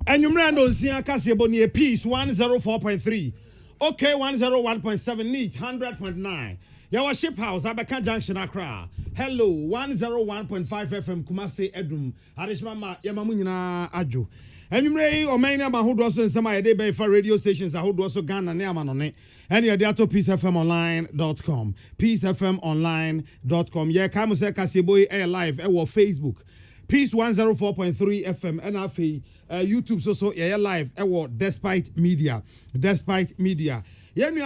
And you remember Sia Casaboni Peace 104.3. Okay, 101.7 neat 100.9. Your ship house, Abakan Junction, Accra. Hello, 101.5 FM, Kumasi Edum. Harishmama Yamamunina Aju. And you may or may not who also in some day for radio stations. I would also Ghana Neaman on it. And you're there to peacefmonline.com. Peacefmonline.com. Yeah, Kamuse Kasiboy Air Live, Air Facebook. Peace 104.3 FM. NFA. YouTube so yeah live despite media yeah we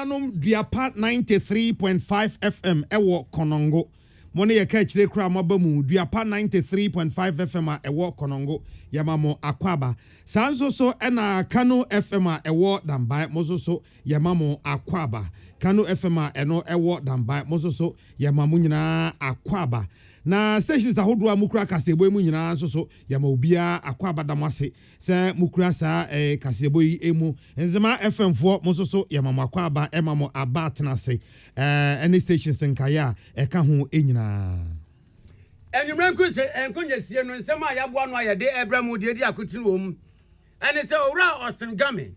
are part 93.5 FM Konongo money ya kachire kra mabamu we are part 93.5 FM Konongo yamamo akwaba sanso so ena Kano FM dambai moso yamamo akwaba Kano FM eno dambai moso yamamu nyina akwaba na stations ahodo amukura kasebo emu nyina so yama obia akwaba damase se mukura sa kasebo yi emu nzema FM fo moso yama makwaba emamo abatna se any stations nkaya eka ho enyina enumrenku se enkonye sie no nsema yabo no ayede ebremu de di akotinu wom ene se owura Austin Game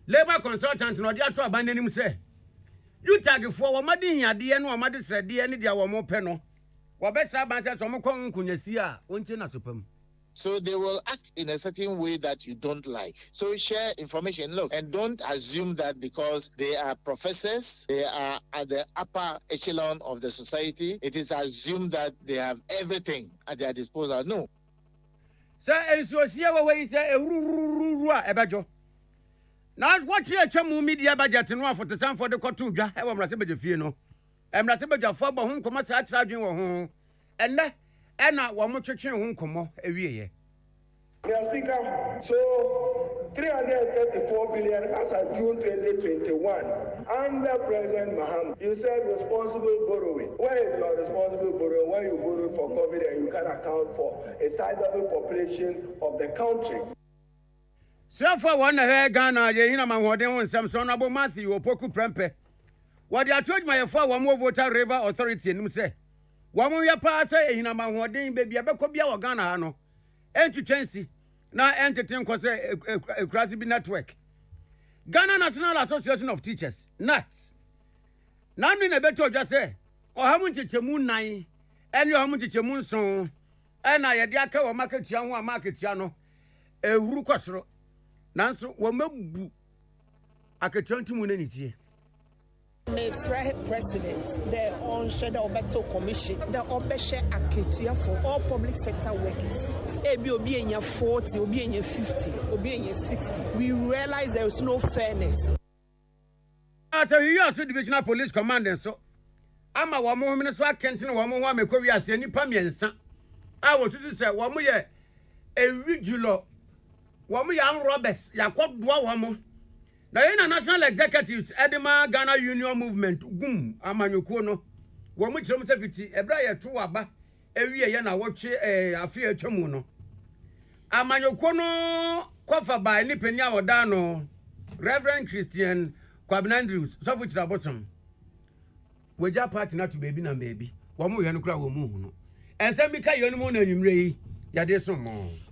labor consultant no de ato abanenim se you tag for wo made hiade no wo made srede ne dia wo mo pe no. So they will act in a certain way that you don't like. So share information. Look, and don't assume that because they are professors, they are at the upper echelon of the society, it is assumed that they have everything at their disposal. No. Sir, now watch your chamu media budget and for the sound for the cotuja. I want to say, no. I'm not able to afford home commerce at charging home. And now, one more church home come every year. Mr. Speaker, so 334 billion as of June 2021 under President Maham. You said responsible borrowing. Where is your responsible borrowing? Where you borrowed for COVID and you can account for a sizable population of the country? So for one Ghana, you know, my one Samson Abu Matthew or Poku Prempe. What I told my father, one more voter river authority, and say, one more year pass, in a man who didn't baby, a Becobia or Ghana, no. Entry chancy, now entertain cause a Crasby network. Ghana National Association of Teachers, nuts. None in a better just say, or how much it's a moon nine, and you how much it's a moon song, and I a diaka or market young one market yano, a rucosro. Nanso, woman, I could turn to Munity. Mr. President, the on-schedule Beto Commission, the Obeshe Aketia for all public sector workers. Obi in 40, Obi in 50, Obi in 60. We realize there is no fairness. So you also divisional police commander, so I'm a woman, so I can't know one more me Korea, any Pamian. I was to say, one more a regular, one more young robbers, Yakob Dwamo. The national executives, Edema Ghana Union Movement, Gum, Amanyukono, Womuchum Safety, Ebraya Tuaba, every year I watch a fear Chamuno. Amanyukono, Kofa by Nipenya Odano, Reverend Christian Kwabin Andrews, so which are bottom. We're just party not to baby and baby. One more Yanukra will move. And then because you're no and you may.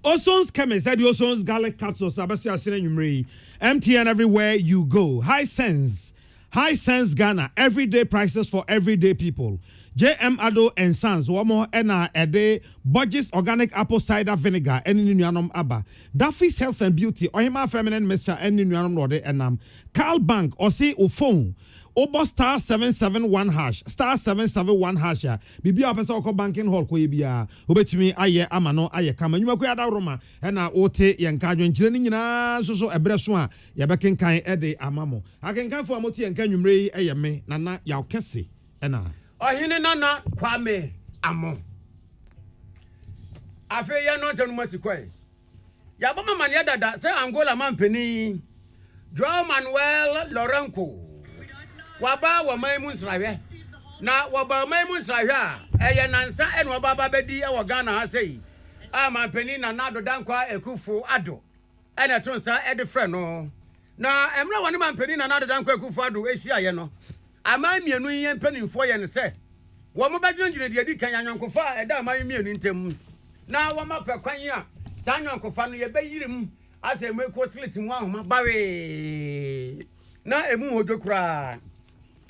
Oson's chemist, that Oson's garlic capsules, MTN everywhere you go. High Sense Ghana, everyday prices for everyday people. JM Ado and Sons, one more a day, Budges organic apple cider vinegar, any nuanum abba. Duffy's Health and Beauty, Ohima Feminine Mixture, any nuanum rode enam. Carl Bank, or say phone. Obo star 771 hash star 771 hash ya bibi a pesa okọ banking hall ko yebia obetumi aye amano aye kama nyuma ko yada roma na ote yenka adwenkyire ni nyina so ebre so a ye bekenkan ede amamo akenkan fo amoti yenka nwumre yi eye me nana ya okese na ohine nana kwame amo afi ye no tenu masikoi ya bama mania dada say Angola mampeni João Manuel Lourenço waba wa maimun srawe na waba maimun srawe eye nansa ene waba babedi e wo Ghana ha sei ama peni na nado dankwa ekufu ado ene tonsa e de frɛ no na emra woni man peni na nado dankwa ekufu ado ehia ye no ama mienu yen penimfo ye ne se wo mo badwonjire de adi kan anyankofa e da ama mienu ntem na wo ma pekwan a sa anyankofa no ye bayirim ase me ko slit mu ahoma bawe na emu hojo kura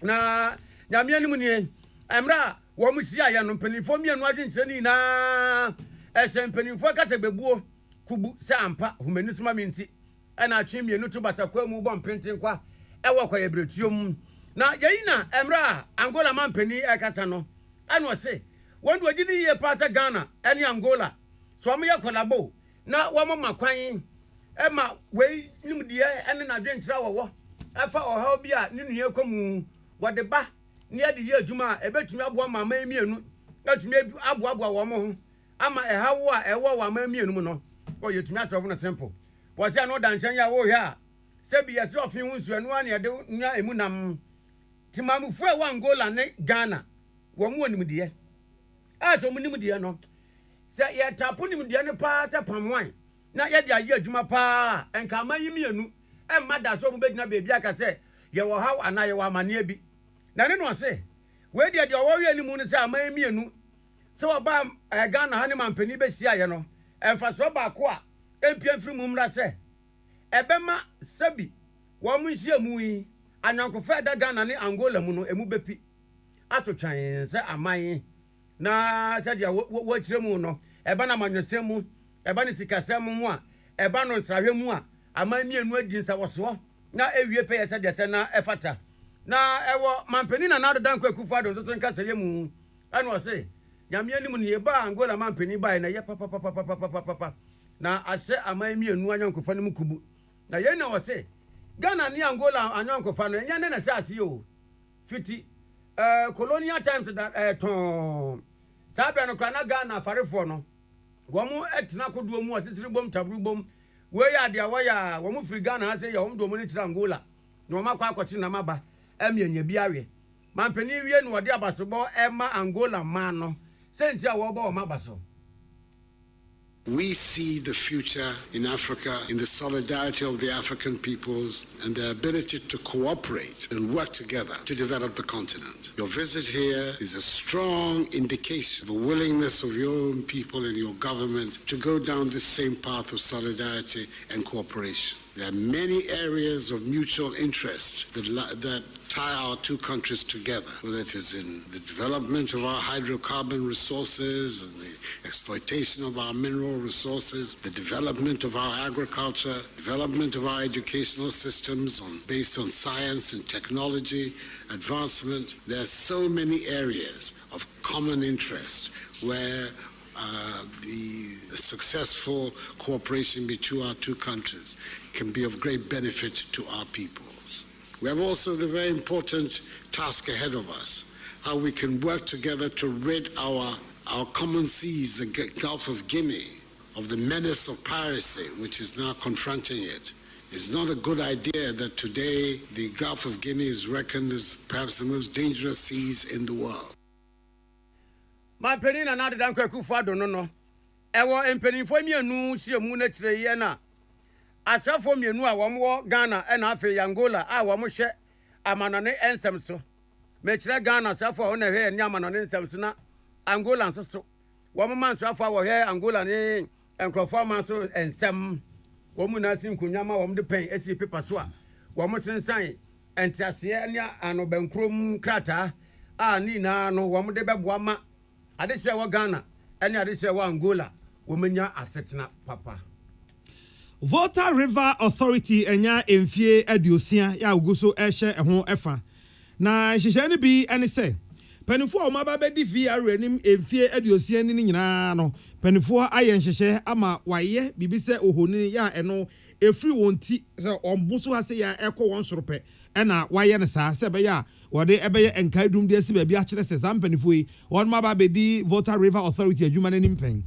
na nyame anim nie emra wo mu sia ya no mpanifo mienu adwenkyere ni na ese mpanifo kasa bebuo kubu se ampa humani suma minti ana atwe mienu to basakwa mu bɔ mpenten kwa ɛwɔ kwa yebretuom na yɛyina emra Angola mampani ɛkasa no ɛno ɔse wɔndu agidi yie paasa Ghana ɛne Angola so ɔmo yɛ kolabo na wɔmo makwan ɛma wei nimdeɛ ɛne nadwenkyere wɔwɔ ɛfa ɔhaw bi a ne nua kɔmu wɔde ba ne yɛde yɛ adwuma a ɛbɛtumi aboa mama mienu ɛtumi aboaboa wɔn ho ama ɛhawo a ɛwɔ wɔ ama mienu mu no yɛtumi asɔfo no simple wɔse ano da nkyɛn ya wo hwɛ a sɛ bi yɛse ɔfe ho nsuanu a ne yɛde nwa emu nam timamufo a wɔ Angola ne Ghana wɔn wɔ nimdeɛ a sɛ ɔmo nimdeɛ no sɛ yɛtapo nimdeɛ no paa sɛ pamwan na yɛde ayɛ adwuma paa ɛnka ama yi mienu ɛmma da so ɔmo bɛgyina beebi aka sɛ yɛwɔ haw anaa yɛwɔ amanneɛ bi na ne no ɔse wei deɛ ɔwɔ wie animu no sɛ ama yi mienu sɛ wɔba Ghana ha ne mampani bɛhyia yɛ no ɛmfasoɔ baako a ɛmpia mfiri mu mmra sɛ ɛbɛma sɛbi wɔn mo nhyia mu yi anyankofo da Ghana ne Angola mu no emu bɛpi asotwan sɛ aman na sɛdeɛ wɔakyerɛ mu no ɛba na manwɛsɛm mu ɛba ne sikasɛm mu a ɛba no nsrahwɛ mu a aman mienu adi nsawɔsoɔ na ewie pɛyɛ sɛdeɛ sɛ na ɛfata na ɛwɔ mampani na nadoda nkwakufu ado nso nkasa yɛ mu ɛna ɔse nyame anim ne yɛba Angola mampani bae na yɛ papapapapapapa na asɛ aman mienu anyankofa no mu kubu na yɛn na ɔse Ghana ne Angola anyankofa no ɛnyɛ ne na sɛ ase o fiti colonial times da ton saa bɛ no kora na Ghana afarefoɔ no wɔn mo ɛtena kodoɔ mu ɔsesere bom taburu bom wei yɛ adeɛ wɔyɛ a wɔn mo firi Ghana ha sɛ yɛ wɔn dɔm ne kyerɛ Angola na wɔn akɔ akɔkye nam aba ɛmiɛnyɛ bi awie mampanin wie no wɔde abasobɔ ɛma Angola man no sɛnti a wɔbɔ wɔn abaso. We see the future in Africa in the solidarity of the African peoples and their ability to cooperate and work together to develop the continent. Your visit here is a strong indication of the willingness of your own people and your government to go down this same path of solidarity and cooperation. There are many areas of mutual interest that tie our two countries together, whether it is in the development of our hydrocarbon resources and the exploitation of our mineral resources, the development of our agriculture, development of our educational systems based on science and technology, advancement. There are so many areas of common interest where the successful cooperation between our two countries can be of great benefit to our peoples. We have also the very important task ahead of us, how we can work together to rid our common seas, the Gulf of Guinea, of the menace of piracy, which is now confronting it. It's not a good idea that today the Gulf of Guinea is reckoned as perhaps the most dangerous seas in the world. My penny and other than Kwakufa don't know. Ewa penny for me no see a moon at Yena. As a for me no one more Ghana and half a Angola, our mushe, a man on the ensem so. Metre Ghana suffer on a hair and yaman on ensemsona, Angola and so. 1 month suffer our hair, Angola and Crawford so and some woman as in Kunyama the pain, SC paper swa. 1 month sign and Tassiania and Obenkrum crater. Nina no one de Babuama. I did say Ghana, and I did say Angola, woman ya asetna papa. Volta River Authority enya emfie aduosia ya uguso ehye ho efa. Na hyehyɛ bi ene sɛ panifo a ɔmaba bɛdi VR anim emfie aduosia ni nyinaa no panifo ayɛ hyehyɛ ama wayɛ bibi sɛ ohoni ya eno efiri wonti sɛ ɔmboso ha sɛ ya ɛkɔ wɔn soropɛ ɛna wayɛ ne saa sɛ bɛyɛ wɔde ɛbɛyɛ enkaidum de asi baabi akyerɛ sɛ zampanifo yi wɔn maba bɛdi Volta River Authority adwuma n'anim pɛn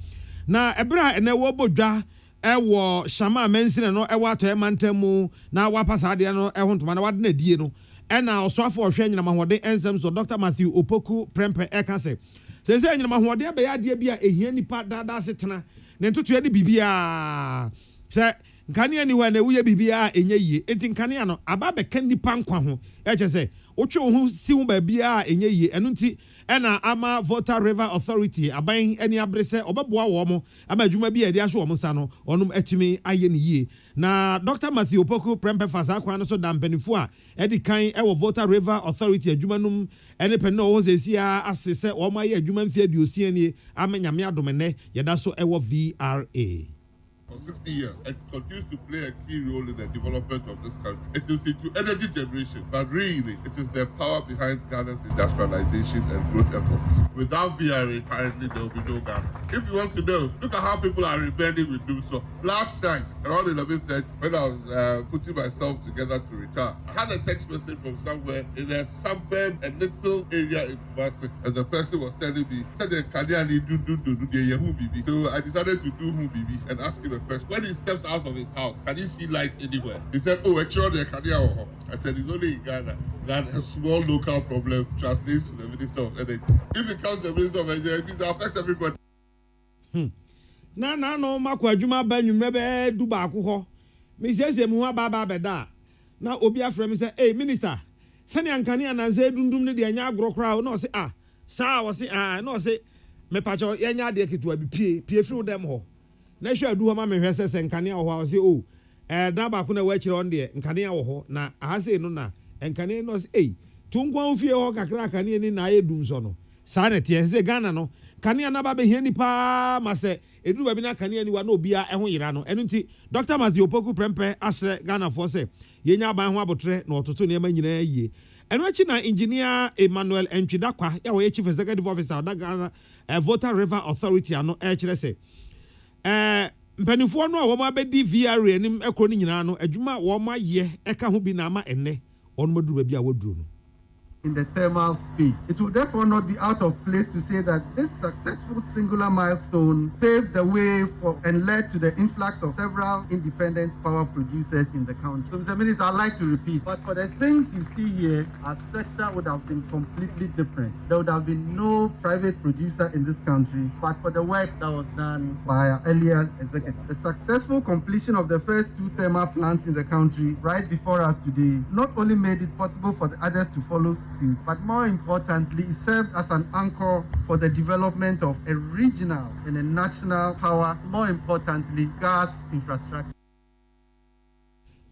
na ɛbra ene wo bodwa ɛwɔ shama mensine no ɛwɔ atɔ mantamu na wapasa ade no ɛhontoma na wade na die no ɛna ɔsoafo ɔhwɛ nyina mahode ensem so Dr. Matthew Opoku Prempe ɛka sɛ sɛ nyina mahode abɛyɛ ade bi a ehia nipa dada setena ne ntoto ade bibia sɛ nkane ani hɔ na woyɛ bibia enye yie enti nkane ano aba bɛka nipa nkwa ho ɛkyɛ sɛ wotwe wo ho si wo baabia enye yie ɛno nti ɛna ama Volta River Authority aban ɛni abrese ɔbɛboa wɔn ama adwuma bi ɛde ahwe wɔn sa no ɔnom ɛtumi ayɛ ne yie na Dr. Matthew Opoku prempe fasa kwan no so da mpanifo a ɛdi kan ɛwɔ Volta River Authority adwuma nom ɛne pɛn no ɔwɔ sesia ase sɛ wɔn ayɛ adwuma mfie aduosia nie ama nyame adomene yɛda so ɛwɔ VRA. For 60 years and continues to play a key role in the development of this country. It is into energy generation, but really it is the power behind Ghana's industrialization and growth efforts. Without VRA, currently there will be no Ghana. If you want to know, look at how people are rebelling with doom. So last night, around 11:30, when I was putting myself together to retire, I had a text message from somewhere in a suburb, a little area in Kumasi, and the person was telling me, said the Kadiani do bibi. So I decided to do bibi and ask him a question. When he steps out of his house, can he see light anywhere? He said, oh, actually, I said, it's only in Ghana that a small local problem translates to the Minister of Energy. If it comes to the Minister of Energy, it affects everybody. No, Marco, Juma Benumebe, Dubaku, Mrs. Mua Baba Beda. Now, Obia from say, hey, Minister, Sani Ankani and Azay Dundum, the Anyagro crowd, no, say, Sa was no, say, me pacho, Yanya de Kitu, P through them ho. Na sure do ma me hwese se nkane ho say oh da ba ko na wa kire on de nkane ho na aha say no na nkane no say tunkwa ofie ho kakra kane ni na ayedum so no sa na tie say Ghana no kane na ba be hia ni pa ma se edu ba bi na kane ni wa na obia ho yira no enu nti Dr. Matthew Opoku prempe asre Ghana for say yenya ban ho abotre na ototo ne ma nyina yie enu achi na engineer Emmanuel Entwidakwa ya wo chief executive officer da Ghana Volta River Authority ano kire say mpanifo no a wɔn abɛdi VRA anim ekro ni nyina no adwuma wɔn ayɛ ɛka ho bi na ama enne wɔn maduru ba bi a wɔduru no in the thermal space. It will therefore not be out of place to say that this successful singular milestone paved the way for and led to the influx of several independent power producers in the country. So, Mr. Minister, I'd like to repeat, but for the things you see here, our sector would have been completely different. There would have been no private producer in this country, but for the work that was done by our earlier executive. The successful completion of the first 2 thermal plants in the country right before us today not only made it possible for the others to follow, but more importantly, it served as an anchor for the development of a regional and a national power, more importantly, gas infrastructure.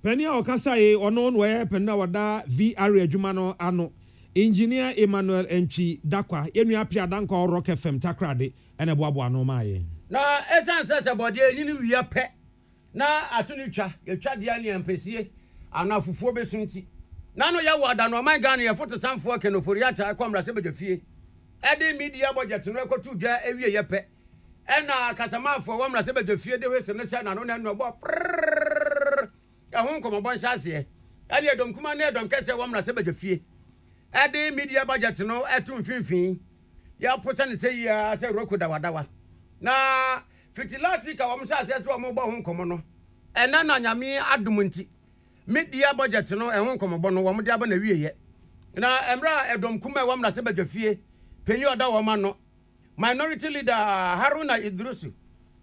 Penia Okasaye, onon we pena wada VRA Jumano ano, engineer Emmanuel Entwidakwa, yenu apia danko Rock FM takrade, ene boabo ano maye. Na essence se body ni wi pe. Na atunu twa, yetwa dia ne ampesie, ana fufuo besunti. Nano ya wada no man Ghana ye foto sanfo kenoforiata akwamra se bedwafie edi media budget no ekotu dwa ewie ye pe ena kasamafo wamra se bedwafie de hwese no se na no na no bo ya hon komo bon hyase eni edom kuma na edom kese wamra se bedwafie edi media budget no etu mfinfin ya posa ne se ya se roku dawa na fiti last week wam hyase se wam bo hon komo no ena na nyame adumunti media budget no ehun komobo no wo de aba na wieye na emra edom kuma wam na se badwafie penyi oda wo ma no minority leader Haruna Idrusu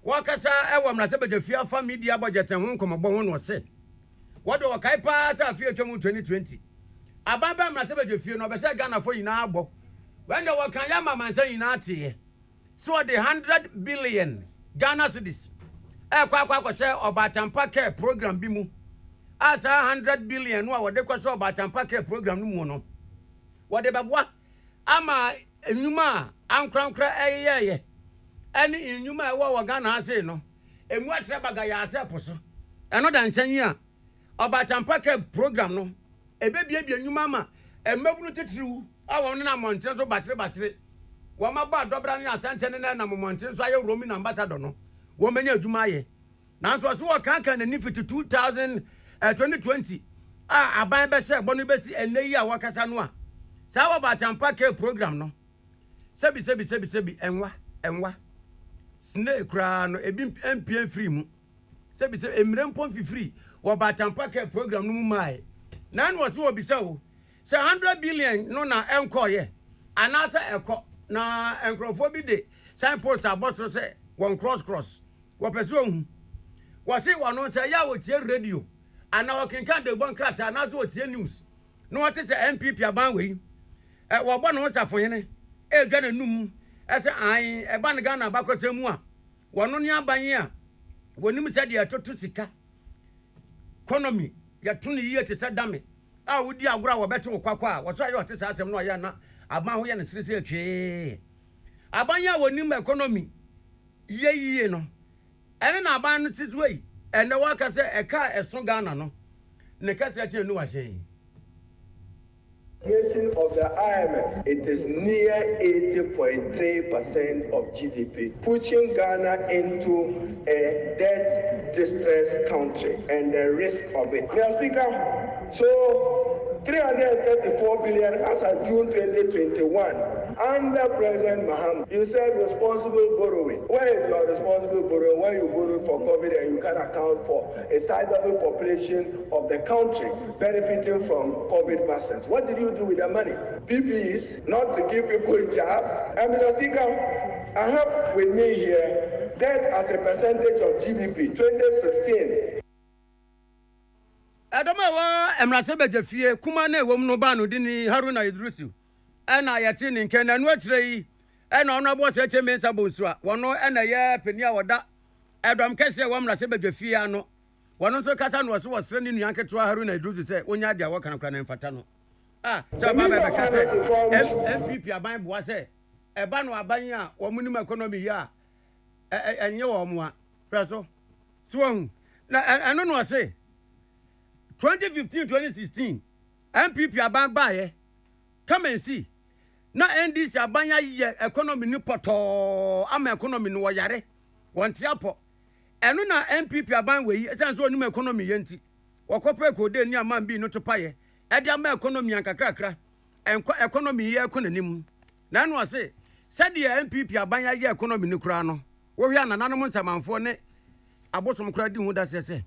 wakasa ewam na se badwafie afa media budget ehun komobo ho no se wodo wakai pa sa afie twam 2020 ababa na se badwafie no be se Ghana fo yina abo when the wakan ya mama nsa yina ate so the 100 billion Ghana cedis kwa se obatampa care program bi mu asa 100 billion no wode kwaso batampa care program no mu no wode beboa ama enwuma ankrankra eyeye eni enwuma ewo wo Ghana ase no emu atre baga ya ase poso eno da nsanyi a obatampa care program no ebebiebie enwuma ma emebunu titiriwu awo no na monten so batire wo ma ba dobra ne asante ne na monten so aye romi na ambassador no wo menya adwuma aye nanso so wo kankan na ni 2020 aban be se gbonu be si eneyi a wakasa no a sa wa batampa care program no sebi enwa snake kra no ebi mpien free mu sebi emrempon free wa batampa care program no mu mai nan was wo bi se 100 billion no na enkoye anasa eko na enkrofo bi de signpost aboso se one cross wo pese ohun wo se wo no se ya wo tie radio ana wakenkan de bon krata na so tie news no what is MPP aban we wo bo no safo yene dwane num ese an eba ne Ghana bakosemu a wono ne abanye a wonim se de atoto sika economy ya tunu yiye te se dame a wodi agora wo beto kwakwa a wo so aye ote sa asem no ya na aban ho ye ne sirese atwe abanye a wonim economy yiye no ene na aban no tisuwe ene waka se eka eso Ghana no ne kase atie nu wa hyen Of the IMF, it is near 80.3% of GDP, pushing Ghana into a debt distressed country and the risk of it. Mr. Speaker, so 334 billion as of June 2021 under President Mahama. You said responsible borrowing. Where is your responsible borrowing? When you borrow for COVID and you can account for a sizable population of the country benefiting from COVID vaccines. What did you do with the money? PPEs, not to give people a job. And Mr. Speaker, I have with me here debt as a percentage of GDP 2016. Adama wa emrase bejefie kuma na ewom no ba no dini Haruna Idrisu ena yete ni nke na nu akire yi ena ono abo se che mensa bonsu a wono ena ye peni a woda edom kese wa emrase bejefie ano wono so kasa no so wosre ni nuan keto Haruna Idrisu se onya dia wo kan kra na mfata no se ba be kase MPP aban boa se eba no aban a wo munim economy ya enye wo mo a preso so na eno no se 2015-2016 MPP aban bae come and see na NDC aban ya economy ni poto ama economy no yare wonte apo eno na MPP aban we esan so onim economy yenti wakope ko de ni aman bi no to paye e de ama economy ankakrakra enko economy ye ekonanim na no ase said the MPP aban ya economy ni kura no wo hwe anananom nsamanfo ne abosom kura di hu da sese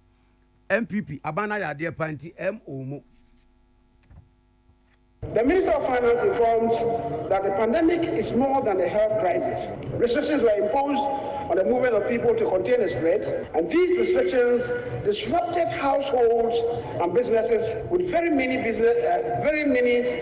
MPP abana ya de panti MO. The Minister of Finance informs that the pandemic is more than a health crisis. Restrictions were imposed on the movement of people to contain the spread, and these restrictions disrupted households and businesses with very many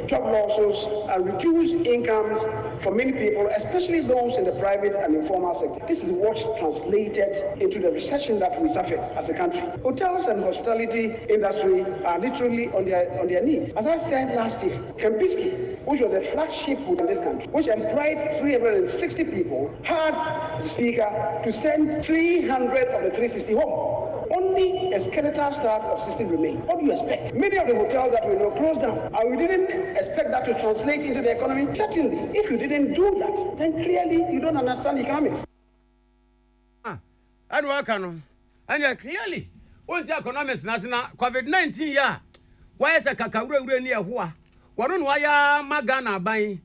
job losses and reduced incomes for many people, especially those in the private and informal sector. This is what translated into the recession that we suffered as a country. Hotels and hospitality industry are literally on their knees. As I said last year, Kempinski, which was the flagship in this country, which employed 360 people, had the speaker to send 300 of the 360 home. Only a skeletal staff of 60 remain. What do you expect? Many of the hotels that were closed down, and we didn't expect that to translate into the economy. Certainly, if you didn't do that, then clearly you don't understand economics. And Akan, and clearly, what's the economics? COVID-19, yeah. Why is a kakawure near Hua? One why Magana buying?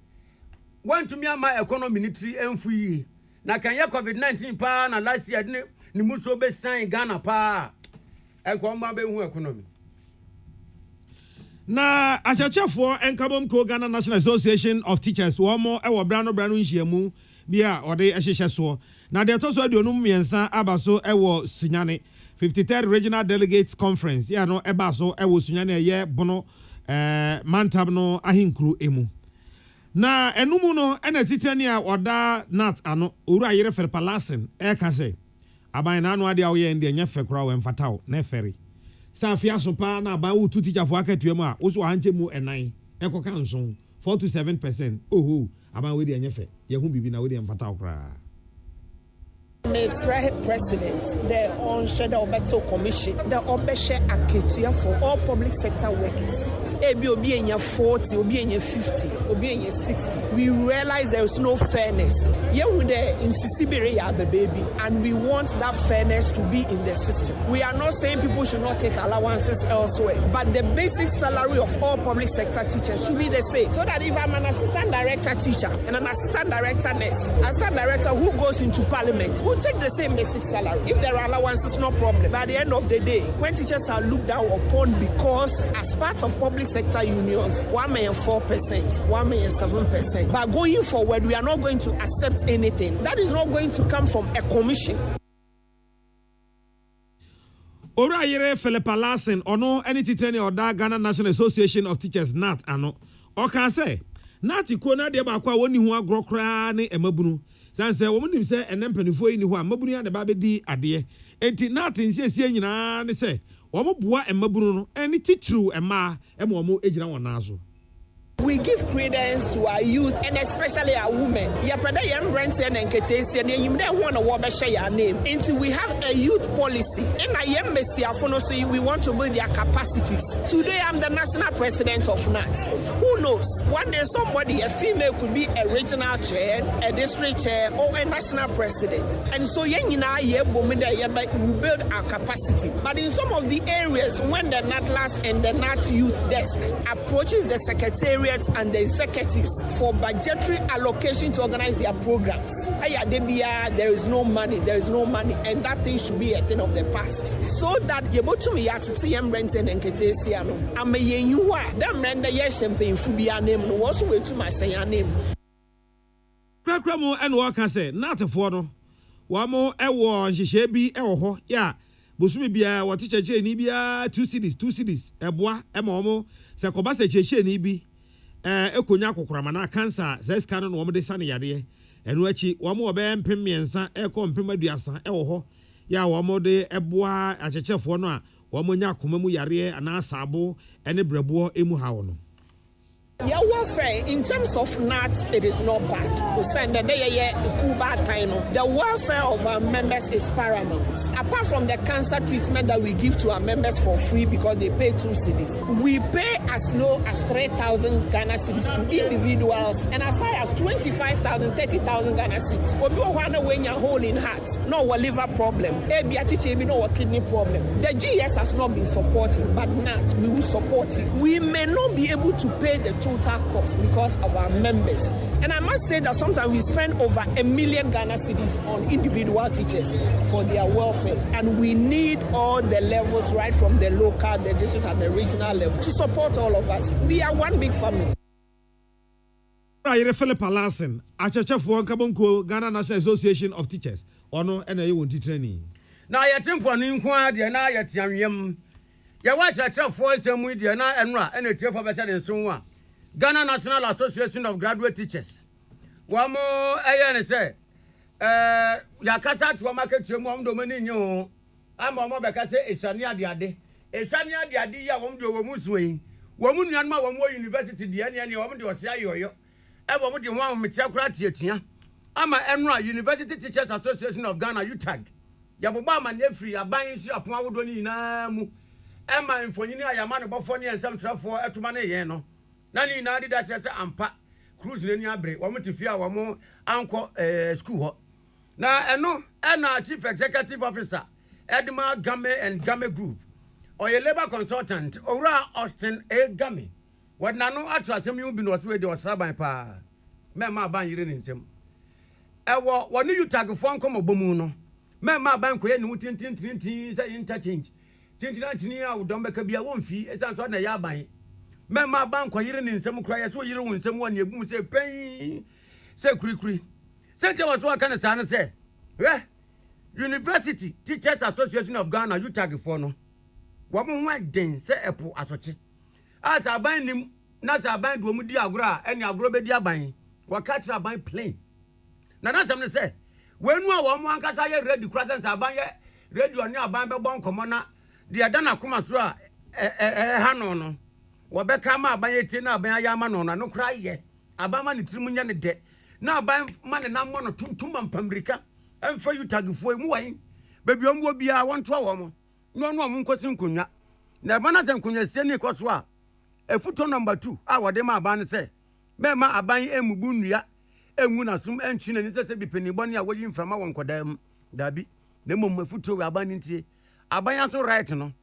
Want to me my economy military and free. Na kan ya COVID-19 pa na last year ni muso be sign Ghana pa e ko mba be hu economy na achachefo enkabom ko Ghana National Association of Teachers wo mo e wo brano nhyiamu bia ode ehyehyɛ so na de to so aduonum miensa abaso e wo Sunyane 53rd Regional Delegates Conference ya no e ba so e wo Sunyane ye bono mantab no ahinkru emu na enumu no ena titrani a oda nat ano owura yere fer palasin e ka se aban na anu ade a wo ye ndi enya fekura we mfatao na feri sa afia so pa na aban wo tu teacher fo akatuemu a wo so hanche mu enan ekoka nson 4 to 7%. Oho aban we di enya fe ye hu bibi na we di mfatao kra. Mr. President, the on-schedule Beto Commission, the Obeshe Aketuya for all public sector workers. Obi 40, Obi 50, Obi 60. We realize there is no fairness. Yeah, with the insisibere baby, and we want that fairness to be in the system. We are not saying people should not take allowances elsewhere, but the basic salary of all public sector teachers should be the same. So that if I'm an assistant director teacher and an assistant director nurse, assistant director who goes into parliament, who take the same basic salary. If there are allowances, no problem. But at the end of the day, when teachers are looked down upon because as part of public sector unions, 1,4%, 1,7%. But going forward, we are not going to accept anything. That is not going to come from a commission. Ora yere Philip Alassen ono any titrani or Ghana National Association of Teachers NAT ano. O can say nati ko na de ba kwa woni ho agro kra ne emabunu sanse wo munim se enempanifo yi ni ho a mabunu ya de ba be di ade enti nati nsiesie nyina ne se wo mo boa emabunu no eni titru ema ema wo ejina wona aso. We give credence to our youth and especially our women. Yapeda yam rent and enketesi and you don't want to warm share your name. Until we have a youth policy. And I am Messiafono, so we want to build their capacities. Today I'm the national president of NAT. Who knows? One day somebody, a female, could be a regional chair, a district chair, or a national president. And so we build our capacity. But in some of the areas, when the NATLAS and the NAT youth desk approaches the secretariat and the executives for budgetary allocation to organize their programs, there is no money, and that thing should be a thing of the past. So that you go to me at TM rent and Nketesiano. I'm a yenua, them render yes champagne fubia name, no was way to my say name. Krakramo and Waka say, not a photo. One more ewo Shishebi ewo, ya. Busumi bia, what teacher Nibia, 2 cities, a bois, a momo, Sakobasa Cheche Nibi. Ekonya kokora na cancer says canon wo de sane yade eno achi wo mo be mpem miensa eko mpem aduasa ewo ho ya wo mo de eboa achechefo no a wo mo nya akoma mu yare ana asabo ene brebo emu hawo no. Yeah, welfare in terms of NAT, it is not bad. We send the the welfare of our members is paramount. Apart from the cancer treatment that we give to our members for free because they pay 2 cedis, we pay as low as 3,000 Ghana cedis to individuals and as high as 25,000, 30,000 Ghana cedis. But we want to win your hole in heart, no liver problem, no kidney problem. The GS has not been supporting, but NAT we will support it. We may not be able to pay the total cost because of our members. And I must say that sometimes we spend over 1 million Ghana cedis on individual teachers for their welfare. And we need all the levels, right from the local, the district, and the regional level to support all of us. We are one big family. Philip Alassen, Achachafo Kabonko, Ghana National Association of Teachers. Ono NAE won't training. Now, your temple on inquiry, and I at Yam. You watch at your voice and with you, and a tier for better than someone. Ghana National Association of Graduate Teachers. One more, I say, Yakasa to a market your mom dominion. I'm a mother, it's a near the ade. It's a near the idea won't do a musway. Woman, young man, one more university, the any woman to a say yo. I want you one with Tiakratia. I'm a Emra University Teachers Association of Ghana, UTAG. Yabobama Nefri, a buying you upon Wodoni Namu. Emma in Fonina, Yamana Bofoni, and some trouble for Etumane Yeno. Nani Nadi that's ampa cruise in Yabre, woman to fear one more uncle school. Now, I know, and our chief executive officer, Edmar Game and Game Group, or a labor consultant, Ora Austin A. Game. What Nano Atras, you been was ready or Sabai Pa. Mamma Ban Yirin him. What you tag a phone come Bomuno? Mamma Banque, and Tintin interchange. Tintin, don't make a be a one fee, as I'm on a yabai. Mamma Bank, Yirin in some cry, so you win someone you boom say, pay, say, creek. Sent was what kind of son say. Eh? University Teachers Association of Ghana, you tag for no. Woman white den, say a poor associate. As I bind him, not I bind Womudia Gra, and your grobedia buying. What catch I buy plain. Now that's what I say. When you are one cast I read the crescents, I buy read on your bamba bon commoner, the Adana Kumasua, Hanono. Wabekama by Tina by Yamano, no cry ye. Abama Trimunian de. Now buy man and I'm one or two man pambrica, and for you tag for him wine. Baby, will be a 1 woman. No one question kunya. Nabana and kunya send Koswa. A foot number 2, our dema ban say. Mema abang emubunia, emuna sum and chin and says be pennybonia waiting from our uncle them. Dabi, the moment foot to abaninty. Abaya so right no.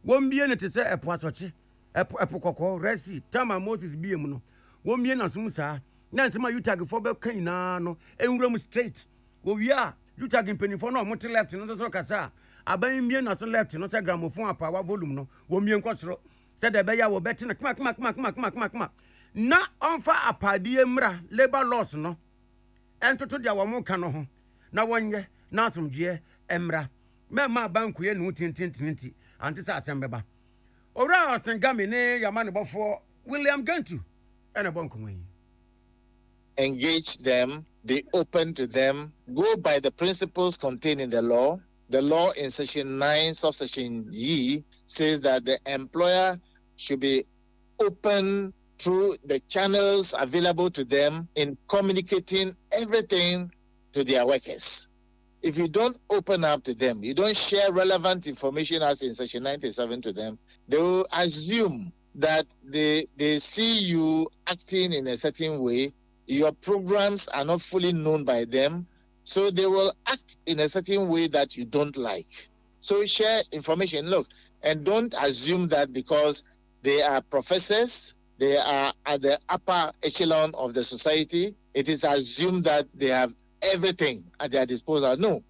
Won't be any to say a poasoche. A pocoko, resi, Tama Moses be muno. Won't be an asumsa. Nansima you tag for Belcanano, and room straight. Oh, yeah, you tagging penny for no, much left in the Socasa. Abaying me not left in a gramophone a power volume, no, won't be in Costro. Said the Baya were betting a mac. Na on fire a padiemra, labor loss, no. And to the one cano. Now 1 year, now some year, emra. Mamma banque and wootin tintinity, and this assembly. Ora and Gamine, your man before William Gantu, and a bonkum. engage them, be open to them, go by the principles contained in the law. The law in section 9, subsection E, says that the employer should be open through the channels available to them in communicating everything to their workers. If you don't open up to them, you don't share relevant information as in section 97 to them, they will assume that they see you acting in a certain way. Your programs are not fully known by them, so they will act in a certain way that you don't like. So share information, look, and don't assume that because they are professors, they are at the upper echelon of the society, it is assumed that they have everything at their disposal. No.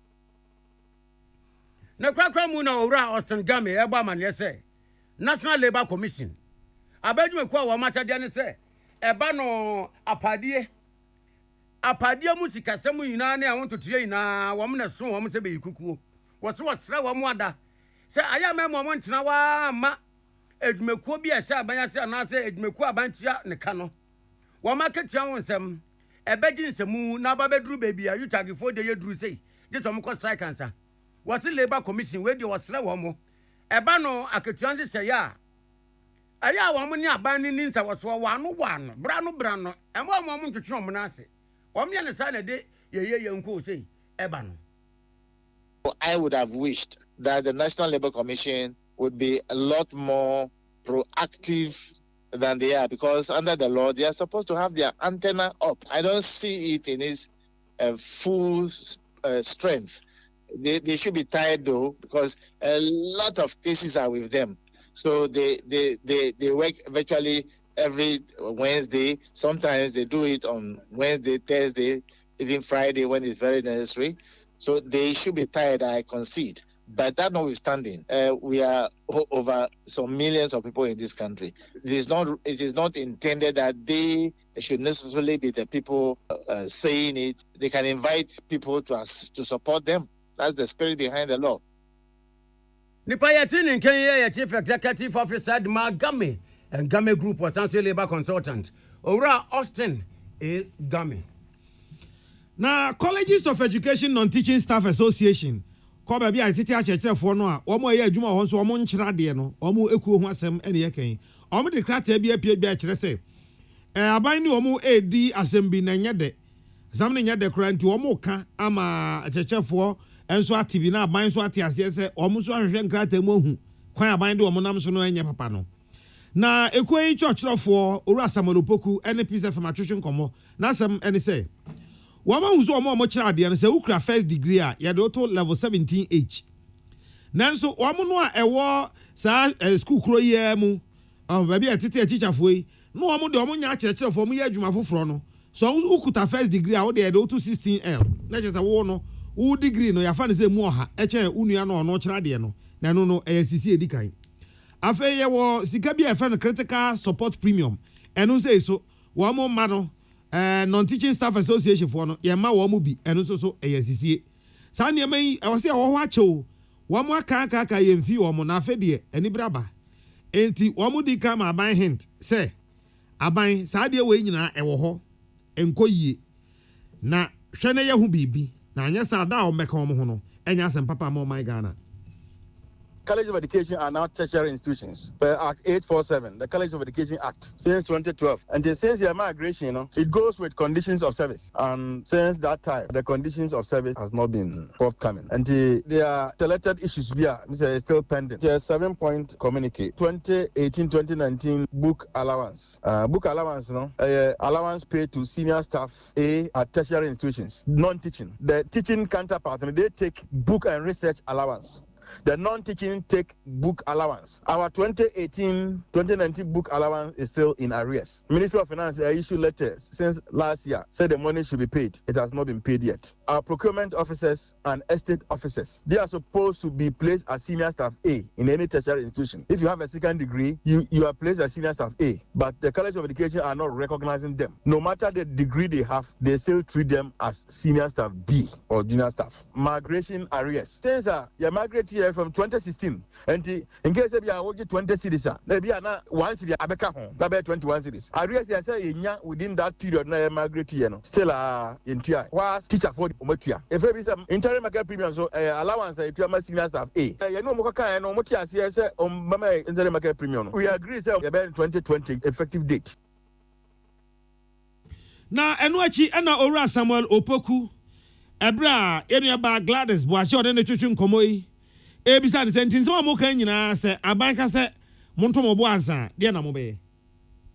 Na kwakwa mu na owura Austin Game eba man yese National Labour Commission abadwuma kwa wa matade ne se eba no apade mu sikasem nyina ne awontotie nyina wo na so wo se be yikukuo wo se wo sra wo mu ada se aya me mo ntena wa ma edwumekuo bi ese abanya se na se edwumekuo abantia ne ka no wo maketia wo nsem ebeji nsemu na babeduru baby a yutagifo de yeduru sei je so mko strike ansa wasi Labour Commission we de wasra wo mo eba no aketuanse se ya aya wo mo ni aban ni nsa wo so wano bra no emo mo ntwetwe mo na ase wo me ne sa na de ye nko sei eba no. I would have wished that the National Labour Commission would be a lot more proactive than they are, because under the law they are supposed to have their antenna up. I don't see it in its full strength. They should be tired though, because a lot of cases are with them. So they work virtually every Wednesday. Sometimes they do it on Wednesday, Thursday, even Friday when it's very necessary. So they should be tired, I concede. But that notwithstanding, we are over some millions of people in this country. It is not intended that they should necessarily be the people saying it. They can invite people to support them. That's the spirit behind the law. Nipayati in Kenya, Chief Executive Officer Game and Game Group was National Labour Consultant. Ora Austin A. Game. Now, Colleges of Education Non-Teaching Staff Association. Ko ba bia tete a chekere fo no a omo ye adwuma ho so omo nkyira de no omo ekuo ho asem ene ye kan omo de krata bia pie bia kire se aban ni omo edi asem bi na nyede asam ne nyede kra nti omo ka ama chekere fo enso atibi na aban so ati ase se omo so ahwehwe krata mu hu kwan aban de omo nam so no enye papa no na ekuo yi chekere fo oru asamolopoku ene pise fama twetwe nkomo na asem ene se Wama huzo omo chira de no se ukra first degree a ye do to level 17H. Nanso wamo no a ewo sa school kro ye mu ba bia tete teacherfo yi no wamo de omo nya kirechirefo mu ye adwuma foforo no so ukuta first degree a wo de do to 16L na je se wo no wo degree no ya fa ne se mu oha eche unua no no chira de no na no sisi edikan afa ye wo sika bia e fa no critical support premium eno se so wamo ma no Non-Teaching Staff Association for no ye ma wo mu bi eno so eyasisie sa ne mai e wo se wo ho achewo wo mu aka ye mfi wo mu na afa de eni braba enti wo mu di ka ma aban hint se aban sa de we nyina e wo ho enkoyie na hwe ne ye hu bibi na anya sa da o meka wo mu ho no enya asem papa mo my Ghana. College of Education are now tertiary institutions per Act 847, the College of Education Act, since 2012. And since the migration, it goes with conditions of service. And since that time, the conditions of service has not been forthcoming. And there are selected issues here, still pending. There's 7-point communique, 2018-2019 book allowance. Book allowance, allowance paid to senior staff A at tertiary institutions, non-teaching. The teaching counterpart, they take book and research allowance. The non-teaching take book allowance. Our 2018-2019 book allowance is still in arrears. Ministry of Finance issued letters since last year, said the money should be paid. It has not been paid yet. Our procurement officers and estate officers, they are supposed to be placed as senior staff A in any tertiary institution. If you have a second degree, you are placed as senior staff A, but the College of Education are not recognizing them. No matter the degree they have, they still treat them as senior staff B or junior staff. Migration arrears. Since you migrate here, here from 2016. And in case we are working 20 cities, maybe not 1 city, Abeka home, maybe 21 cities. I realize I say within that period, na migrate still in Tia. Was teacher for Omotia. If there is some interim market premium, so allowance if you are senior staff. You know, Moka and Omotia says on Mama interim market premium. We agree, say, about 2020 effective date. Na enwachi ana ora Samuel Opoku ebra enuaba Gladys Boache ode ne twetwe nkomo yi ebisa de sentin so mo kan nyina se abanka se monto mo bo ansa de na mo be.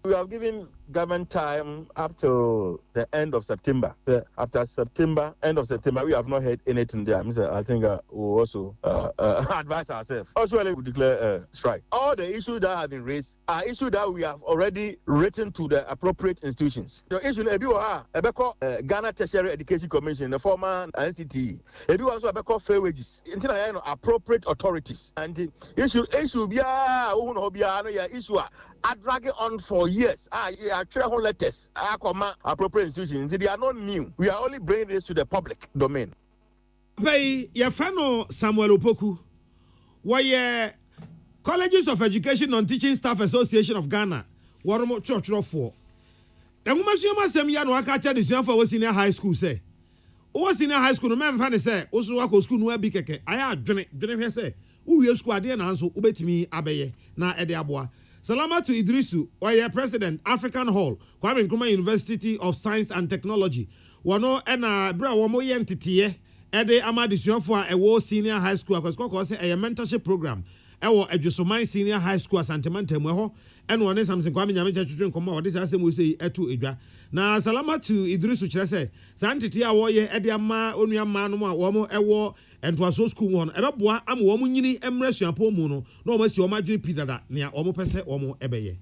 We have given government time up to the end of September. So after September, end of September, we have not heard anything there. I think we'll also advise ourselves. Also, we declare strike. All the issues that have been raised are issues that we have already written to the appropriate institutions. The issue, Ghana Tertiary Education Commission, the former NCT, if you also have fair wages, appropriate authorities. And the issue be issue dragging on for years. Letters, appropriate institutions. They are not new. We are only bringing this to the public domain. Pay your friend Samuel Opoku. Why Colleges of Education and Teaching Staff Association of Ghana. What more church for? The woman she must send me an wakacha this year for senior high school say. O senior high school, no man fan say, also wako school no be keke. I drink say. Who school and so ubet me abeye na ede aboa. Salama to Idrisu, Oye President, African Hall, Kwame Nkrumah University of Science and Technology. Wano ena bra wamo yentitiye, ede amadisuafo a ewo senior high school akosko say a mentorship program. Ewo Edwesomai Senior High School Asantemantem ho, eno one Samson Kwame Nyame twetwe nkomo ode say asem we say etu edwa. Na Salama to Idrisu kire say, santiti a wo ye ede ama onuama no a wo ewo Entwaso school one ebeboa am wo nyini emrasuapo mu no na o masi o madwene pidada nea o mo pese o mo ebeye.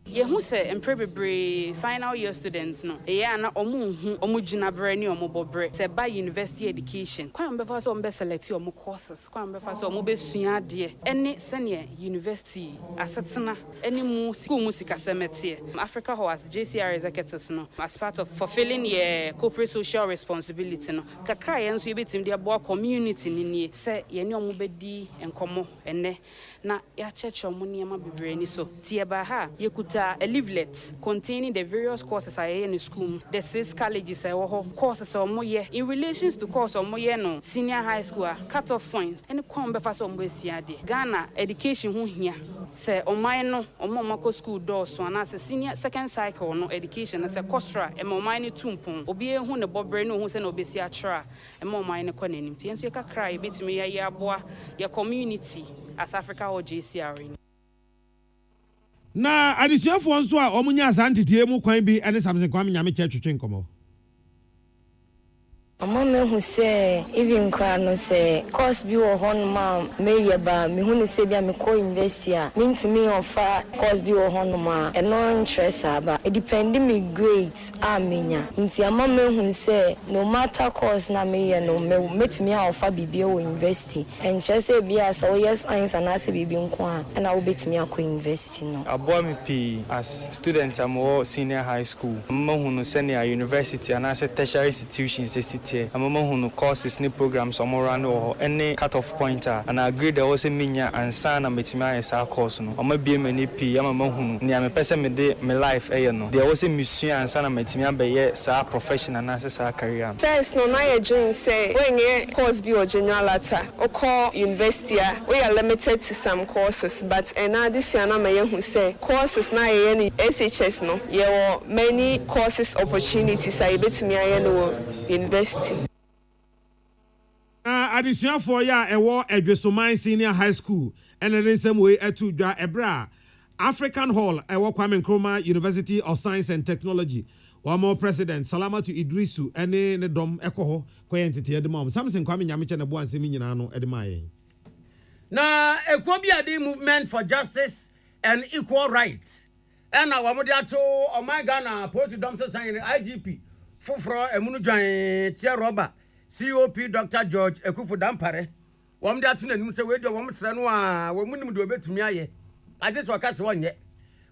Yehu se emprebebre final year students no eya na omu gina bre ni omu bobre se ba university education kwan be fa so ombe select omu courses kwan be fa so omu be sua de ene senior university asetena ene mu school mu sikasemete Africa Hall as JCR executives no as part of fulfilling your corporate social responsibility no kakra ye nso ye betim de abo community ni se ye ni omu be di enkomo ene na ya church omu niam bebre ni so tie ba ha yekuta a leaflet containing the various courses I in the school, the 6 colleges I courses or more in relations to course or more no senior high school cut-off point and come before some Ghana education who here say on my no or more school doors so and as a senior second cycle no education as a costra and more minor tumpon or be a who the bob breno who send obesia tra and more minor conanimity and so you can cry bit me ya boy your community as Africa or JCR. Na adisuafo nso a omunya asantetie mu kwan bi ene Samson Kwame Nyame twetwe nkomo. Mama who say even kwa no say course bi wo hon ma me yeba me hu ne se bia me ko university a me ntimi offer course bi wo hon ma e no interest aba it depend me grades a menya nti mama who say no matter course na me ye no me metimi offer bibia wo university and just say bia so yes science and as bibi nko a na wo betimi akọ university no abo me p as student am wo senior high school mama hu no senior university and as tertiary institutions amama hunu courses ni programs omora no any cut off pointer and agree there was a minya and sana metima esa course no oma bie mani p amama hunu ni amepese me de me life no there was a mission and sana metima be ye sa professional na sa career first no na ye join say when ye course bi o general latter o call university we are limited to some courses but in addition na me hu say courses na ye ni SHS no ye were many courses opportunities I betimi aye no university. Adisuafo ya ewo Edwesomai Senior High School ene ne nsem we etu dwa ebra African Hall ewo Kwame Nkrumah University of Science and Technology wamo president Salama to Idrisu ene ne dom ekoho kwentete edema Samson Kwame Nyame che ne bo ansemi nyina no edema yen na Ekwobiade movement for justice and equal rights ena wamode ato o my Ghana post dom so sign IGP fufro emunu dwan tia roba COP Dr. George Ekufu Dampare wom de atuna nim se we de wom sere no a wo munim de obetumi aye ade so ka se wonye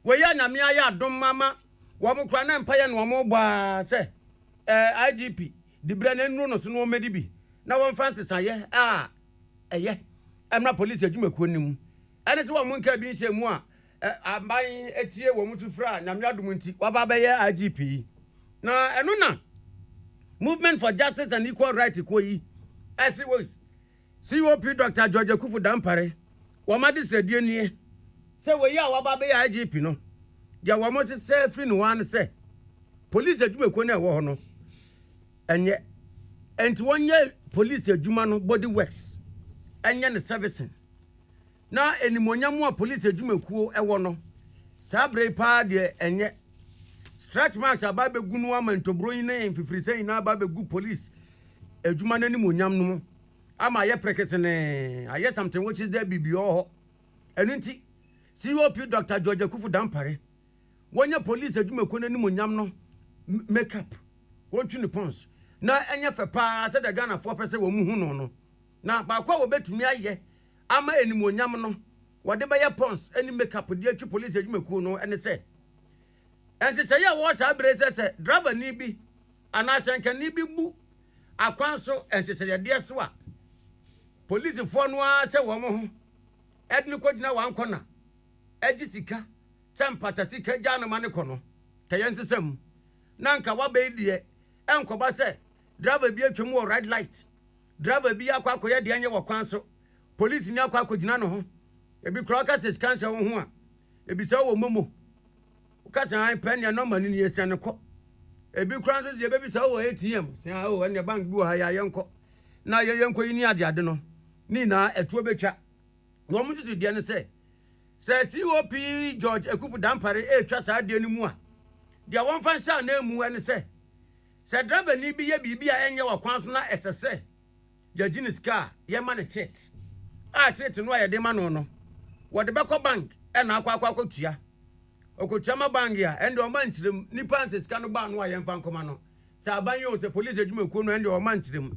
we ya nyame aye adom mama wom kra na mpaye no wom gba se IGP di brane nuru no so no medi bi na wom Francis aye eye emra police adwumakuo nim ene se wo mo nka bi nhye mu a aban etie wo mu sufra na mnyadum nti waba be ye IGP na eno na movement for justice and equal rights ko yi ese wo COP Dr. George Kufu Dampare wo ma de sedie nie se wo yi a waba be ye IGP no dia wo mo se free no wan se police adwumakuo na wo ho no enye enti wonye police adwuma no body works enye ne servicing na enimonyam a police adwumakuo ewo no sabre pa de enye stretch marks aba begu no amantobro yin na mfifiri sɛn na aba begu police adwuma na enimonyam no ama ye prekese ne aye something which is there bibio ho enunti COP Dr. George Kufu Dampare wonye police adwumakuo na enimonyam no makeup wontu ne pons na enye fe pa se de Ghana for pese wo mu hu no na ba kwa wo betumi aye ama enimonyam no wode be ye pons eni makeup de atwi police adwumakuo no ene se ense se ya wo sa brese se driver ni bi ana senka ni bi bu akwanso ense se de so a police fo no a se wo mo ho edni ko gina wan kona edi sika tempata sika gya no mane kono kayense sam nanka wa be die enkoba se driver bi atwem wo red light driver bi akwa akoye de anye wo kwanso police ni akwa akogina no ho ebi kroka se scanse wo ho a ebi se wo momo ukasa han pen ya normal ni yesiane ko ebi kranso je bebi se wo ATM se ha wo ne bank bi wo ha ya yenko na ye yenko yi ni ade no ni na etuo betwa wo mu tutu de ne se COP George Ekufu Dampare etwa sa de ni mu a de won fan sha na emu ene se driver ni bi ye bibi a enye wo kwanso na esese ya jinis car ye man chet chet no ya de ma no wo de beko bank e na akwa tua okotua ma bank ya ende o man kirem nipa anseska no ba no a ye mfa nkoma no sa ban yo se police adwumakuo no ende o man kirem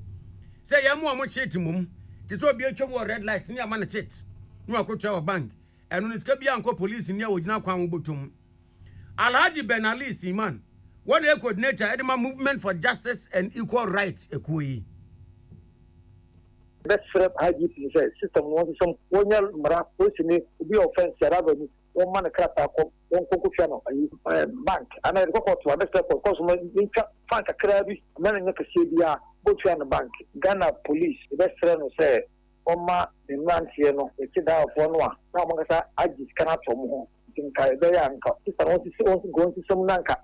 se ye mo mo chet mum ti so bi atwem wo red light ni ya man chet no akotua wo bank eno ni ska bi anko police ni a wogina kwan wo botum Alhaji Ben Ali Siman what a coordinator Edema Movement for Justice and Equal Rights Ekui. Best friend IGP says system wants some one mara person be offense avenue one man crata one cocofiano bank and I go to another step of course bank a crabby man in the Bochian bank Ghana police the best friend say Oma the man here no it's down for one now Mangasa IGP cannot from home in Kaya and sister wants to go into some nanka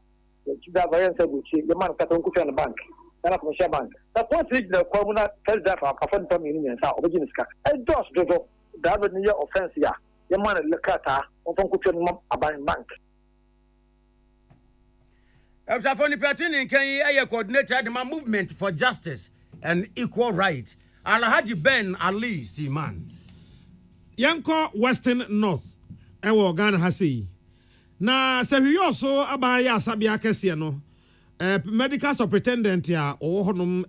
the variance of which the man cut on the bank. Commercial bank. That once reach the communal tell that for a fund family and how business car. And just the avenue offense ya. The man look at her on a bank. Efsafoni Platini can coordinator the Movement for Justice and Equal Rights. Alhaji Ben Ali Siman. Yanko Western North. Ewo Ghana hasi. Na sehi also abaya sabia kese no. Medical superintendent ya honum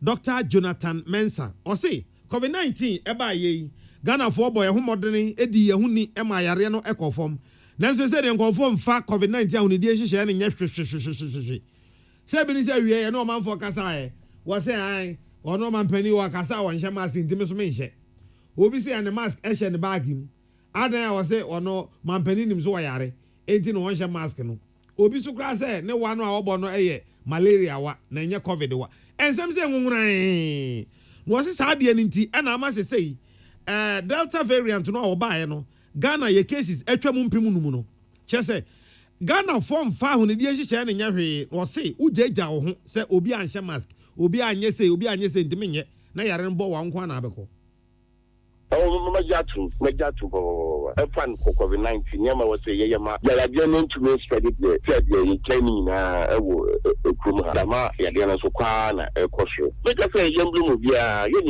Dr. Jonathan Mensah. O say COVID-19 eba ye Ghana for boy ho modene edi ye huni ema yare no ekofom. Nanso say den confirm fa COVID-19 ahuni die hihye ne nya hwehwehwehwe. Say bi ni say wie ye no man for kasa e. Wo say ai ono man pani wa kasa won hye mask ntimi so me hye. Obi say an mask e hye ne bag im. Adan ya wo say ono man pani nim so yare. Enti no won hye mask no. Obi so kra say ne wa no a obo no malaria wa na nye covid wa ensem say nwunran no se sa de nti na ama se sei delta variant no oba no Ghana ye cases atwam mpem no mu no che say Ghana form fa ho ne die hihye ne nya hwe no se ujeja wo ho se obi anhye mask obi anye se ntimi nye na yare nbo wa nkwa na abeko. Oh, Majatu, a fan for COVID-19. Yama was a Yama. They are going to make credit the training. Dama, Yadiana Sokana, a caution. Make us say, young bloom of ya, you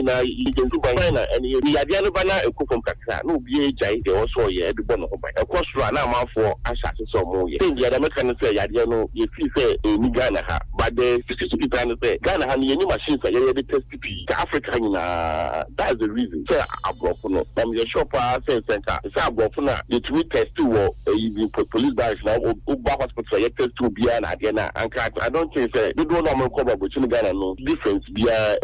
can do by and Yadiana Bana, a cook from Kaka, no BHI, they also yeah, the one of a cost run out for assassins or more. The other mechanic say, Yadiano, if you say in Ghana, but the specific kind of say, Ghana, any machines are ready to test to African. That's the reason. No, I'm your shopper center. It's a bofuna. The two test to even police barracks now. Uba hospital yet test to be an Adiana. And I don't think they don't know cover between Ghana no difference. Be a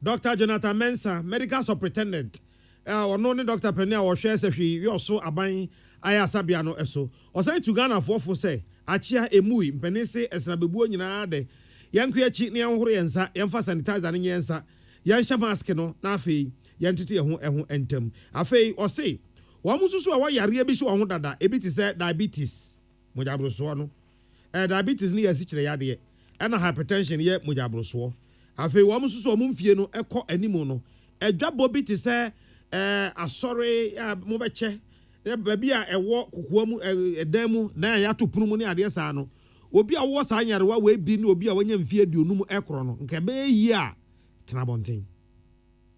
Dr. Jonathan Mensah, medical superintendent. Ono ne Dr. Penia or share se you also aban aya sabia no eso. O say to Ghana for say achia emui mpenese esnabebuo nyina de. Yanku achi ne anhoro yensa, yemfa sanitizer ne yensa. Yansha mask no na afei yentete eho entem. Afei o say wo mususu a wayare bi so ho dada ebi ti say diabetes. Mojabroso no. Diabetes ni yasi kire yade. Ena hypertension ye mojabroso. Afei wo mususu o mumfie no ekọ animo no. Edwabo bi ti say asore mo beche baby a ewo kokoa mu edan mu na ya to punu mu ne ade sa no obi a wo sa nyarewa we bi ne obi a wanya mfie aduonum ekro no nke be yi a tena bonten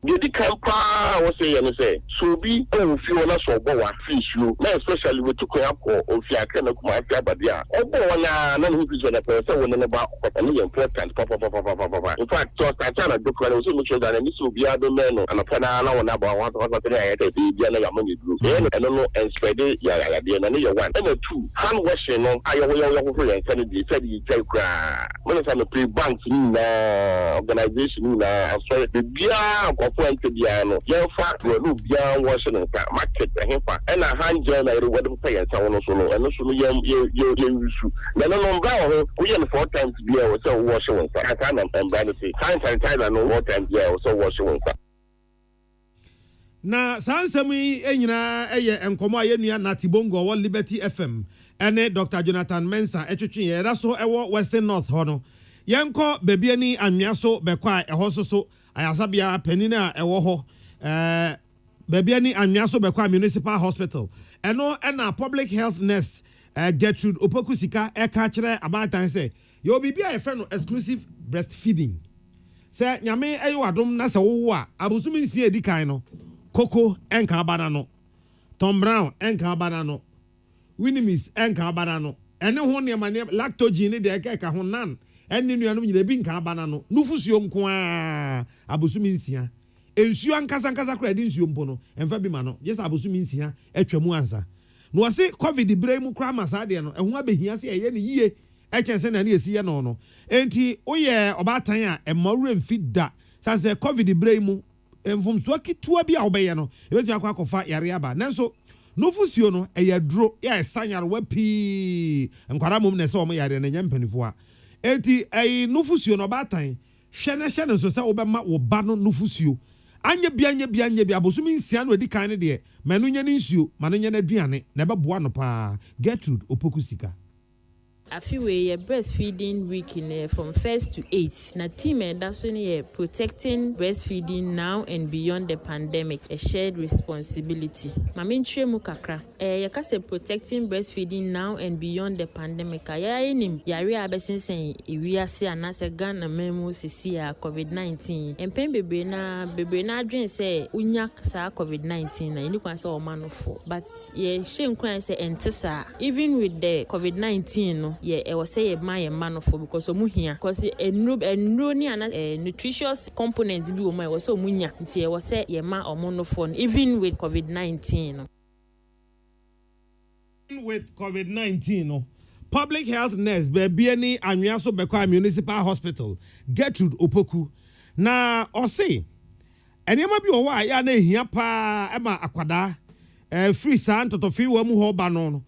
Didi kampa wose ye no say so bi o fi wona so bo wa fish you na especially we to koya ko o fi aka na kuma afi abade a o bo wona na no fi so na person wona ne ba ko ne important papa in fact to start na do ko so much than ni so bi ado me no ana pana na wona ba wa to tell ya te bi na ya mani duro e no and spread ya de na ne ya one and two hand washing no ayo yo ko yan kan di said you take kra when say no pre bank ni na organization na so be bia point biano ye fa no bia washing market hefa and a hand gel na reward pay and so no and so ye issue na no bra ho we ye 4 times bia so washing I can and vanity hand sanitizer no 4 times bia so washing na sansami enyina eye enkomo ayenua na Tibongo wo Liberty FM ene Dr. Jonathan Mensah etwetwe ye da so ewo Western North ho no yenko bebiani anwea so bekwa eho so ayasabia penina ewo ho bebiani anwea so bekwa municipal hospital eno na public health nurse Gertrude Opokusika eka kire abatan se yo bibia e friend no exclusive breastfeeding se nyame ayo adom na se wo a abosumi nsi edikan no Coco enka abana no Tom Brown enka abana no Winimis enka abana no ene ho ne ma lactogen de eka ho nan enne nuanu nyina bi nka abana no nufusuo nko a abosumi nsia ensuo ankasa kra di nsuo mpo no emfa bi ma no just abosumi nsia atwamu ansa no wase covid brai mu kra masa de no eho abehia se eye ne yie echense na ne esi ye no no enti oye obatan a emawure mfi da sase covid brai mu emfumso kitua bi a obeye no ebeti akwa yare aba nanso nufusuo no eye duro ya esanyar wapi nkwara mum ne se omo yare na nyampanifo a enti nufusuo no batan hwene so se obema wo ba no nufusuo anya bia abosumi nsia no edi kan ne de manu nya ne nsuo manu nya na aduane na beboa no pa Gertrude Opokusika Afiwe ye breastfeeding week from 1st to 8th. Na team that's ye protecting breastfeeding now and beyond the pandemic, a shared responsibility. Mamin chwe mu kakra. Ye kase protecting breastfeeding now and beyond the pandemic. Ya enim yari abesinsen iwiase anase Ghana memu sisi ya COVID-19. Empen bebre na adwen se unyak sa COVID-19 na ini kwa se o manofo. But ye shenkwan se entisa even with the COVID-19 no yeah, I was say my manofo because omuhia because enro ni ana nutritious components bi o ma was so munya nti I was say ye ma omonofo even with COVID-19 with COVID-19 no public health nurse be ni anwea so bekwa municipal hospital Gertrude Opoku na o say enema bi o wa ya na ehia pa ema akwada free san totofi wa mu ho ba no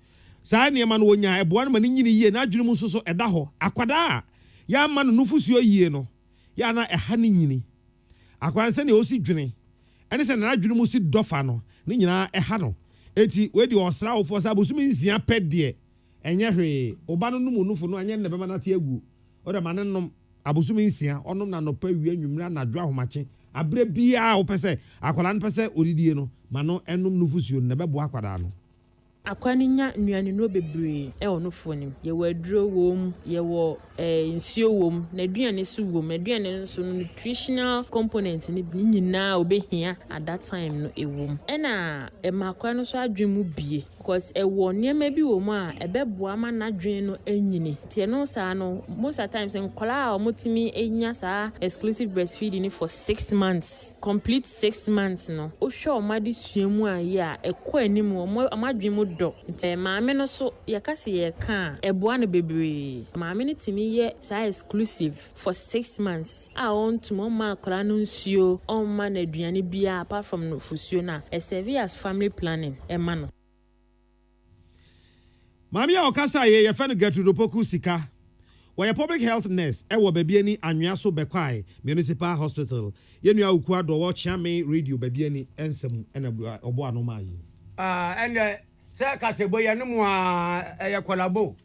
saa niema no wonya eboa no mani nyini yie na adwene mu soso eda ho akwada ya ma no nufusuo yie no ya na eha ni nyini akwanse ne osi dwene ene se na adwene mu si dofa no ni nyina eha no eti we di osra wo for sa bosumi nsia pede enye hwe oba no numu nufu no anye ne bema na te agu o de manenom abosumi nsia onom na no pa wi anwumra na dwo ahomache abre bia wo pese akwala no pese odidie no ma no enum nufusuo ne bebo akwada no akwaninya nuane no bebre ono fonim ye waduro wom ye wo nsuo wom na aduane so wom aduane so nutritional components ni nyina obehia at that time no ewom ena emakwa no so adwemu bie because ɛwɔ nneɛma bi wɔ mu a ɛbɛboa ma n'adwene no enyini tie no saa no most of the times nkɔla a wɔtumi enya saa exclusive breastfeeding for 6 months complete 6 months no ohwɛ ɔmade suamu a yɛ a ɛkɔ anim ɔmadwene mu dɔ nti maame no so yɛkase yɛka a ɛboa no bebree maame no tumi yɛ saa exclusive for 6 months a ɔntumi ɔma akɔla no nsuo ɔma no aduane biara apart from no fusuo na serve as family planning ɛma no maame a ɔkasa yɛ yɛfɛ no Gertrude Opoku Sika wɔyɛ public health nurse ɛwɔ baabi ani anwea so bɛkwae municipal hospital yɛnua okua do wɔ Chiame radio baabi ani ensɛm ɛna ɔbɔ ano ma yi ɛnɛ sɛ kasebo yɛ no mu a ɛyɛ kolabo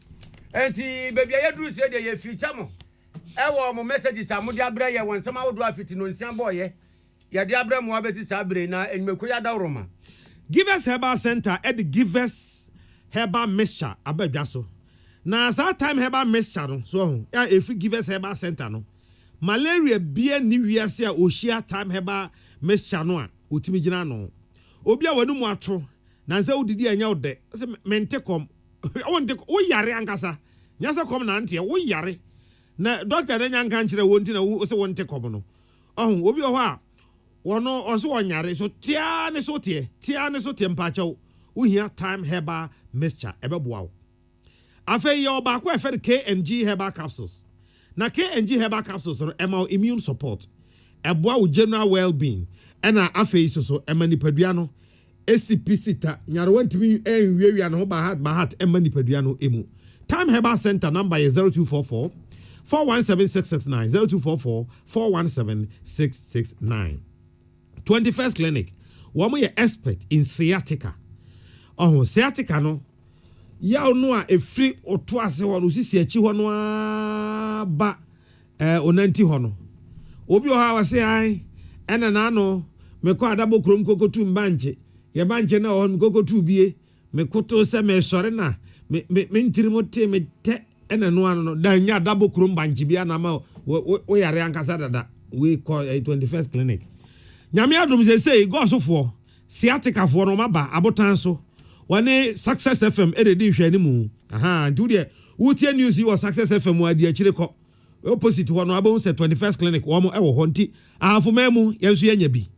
enti baabi a yɛduru sɛ de yɛ ficha mo ɛwɔ mo messages a mo de abrɛ yɛ wɔn nsɛm awodo afiti no nsia bɔyɛ yɛ de abrɛ mo abɛsi saa bre na enwemeko ya dawroma Givers Herbal Center at the Givers Herbal Mixture abadwa so na saa time herbal mixture no so ya efi Givers Herbal Center no malaria bia ni wiase a ohia time herbal mixture no a otimi gina no obi a wanu mu atro na nsa udidi anya ode se mente kom wonte wo yare ankasa nyasa kom na ante wo yare na doctor na nya nka nkire wonti na wo se wonte kom no obi ho a wono oso wonyare so tia ne so tie mpachaw wo hia time herbal mixture ebeboa wo afei yo ba kwa efe KNG herbal capsules na KNG herbal capsules no ema immune support eboa wo general well-being ena afei so ema nipadua no esipisita nyare wantimi enwiewia no ba hat ema nipadua no emu time herbal center number is 0244 417669 0244 417669 21st clinic womo ye expert in sciatica sciatica no ya no a efri oto ase ho no sisi achi ho no ba onanti ho no obi o ha wase ai ena na no mekọ adabo krom kokotu mbanche ye banche na ho kokotu bie mekoto se me sore na me ntiri mote me te ena no ano no da nya adabo krom banche bia na ma wo yare ankasa dada we call 21st clinic nyame adom se go sofo sciatica fo no maba abotan so wane Success FM ededi hwani mu ndu de wotie news yi wo Success FM adi akire ko opposite ho no abo se 21st clinic wo mo e wo ho nti afoma mu yenso yanya bi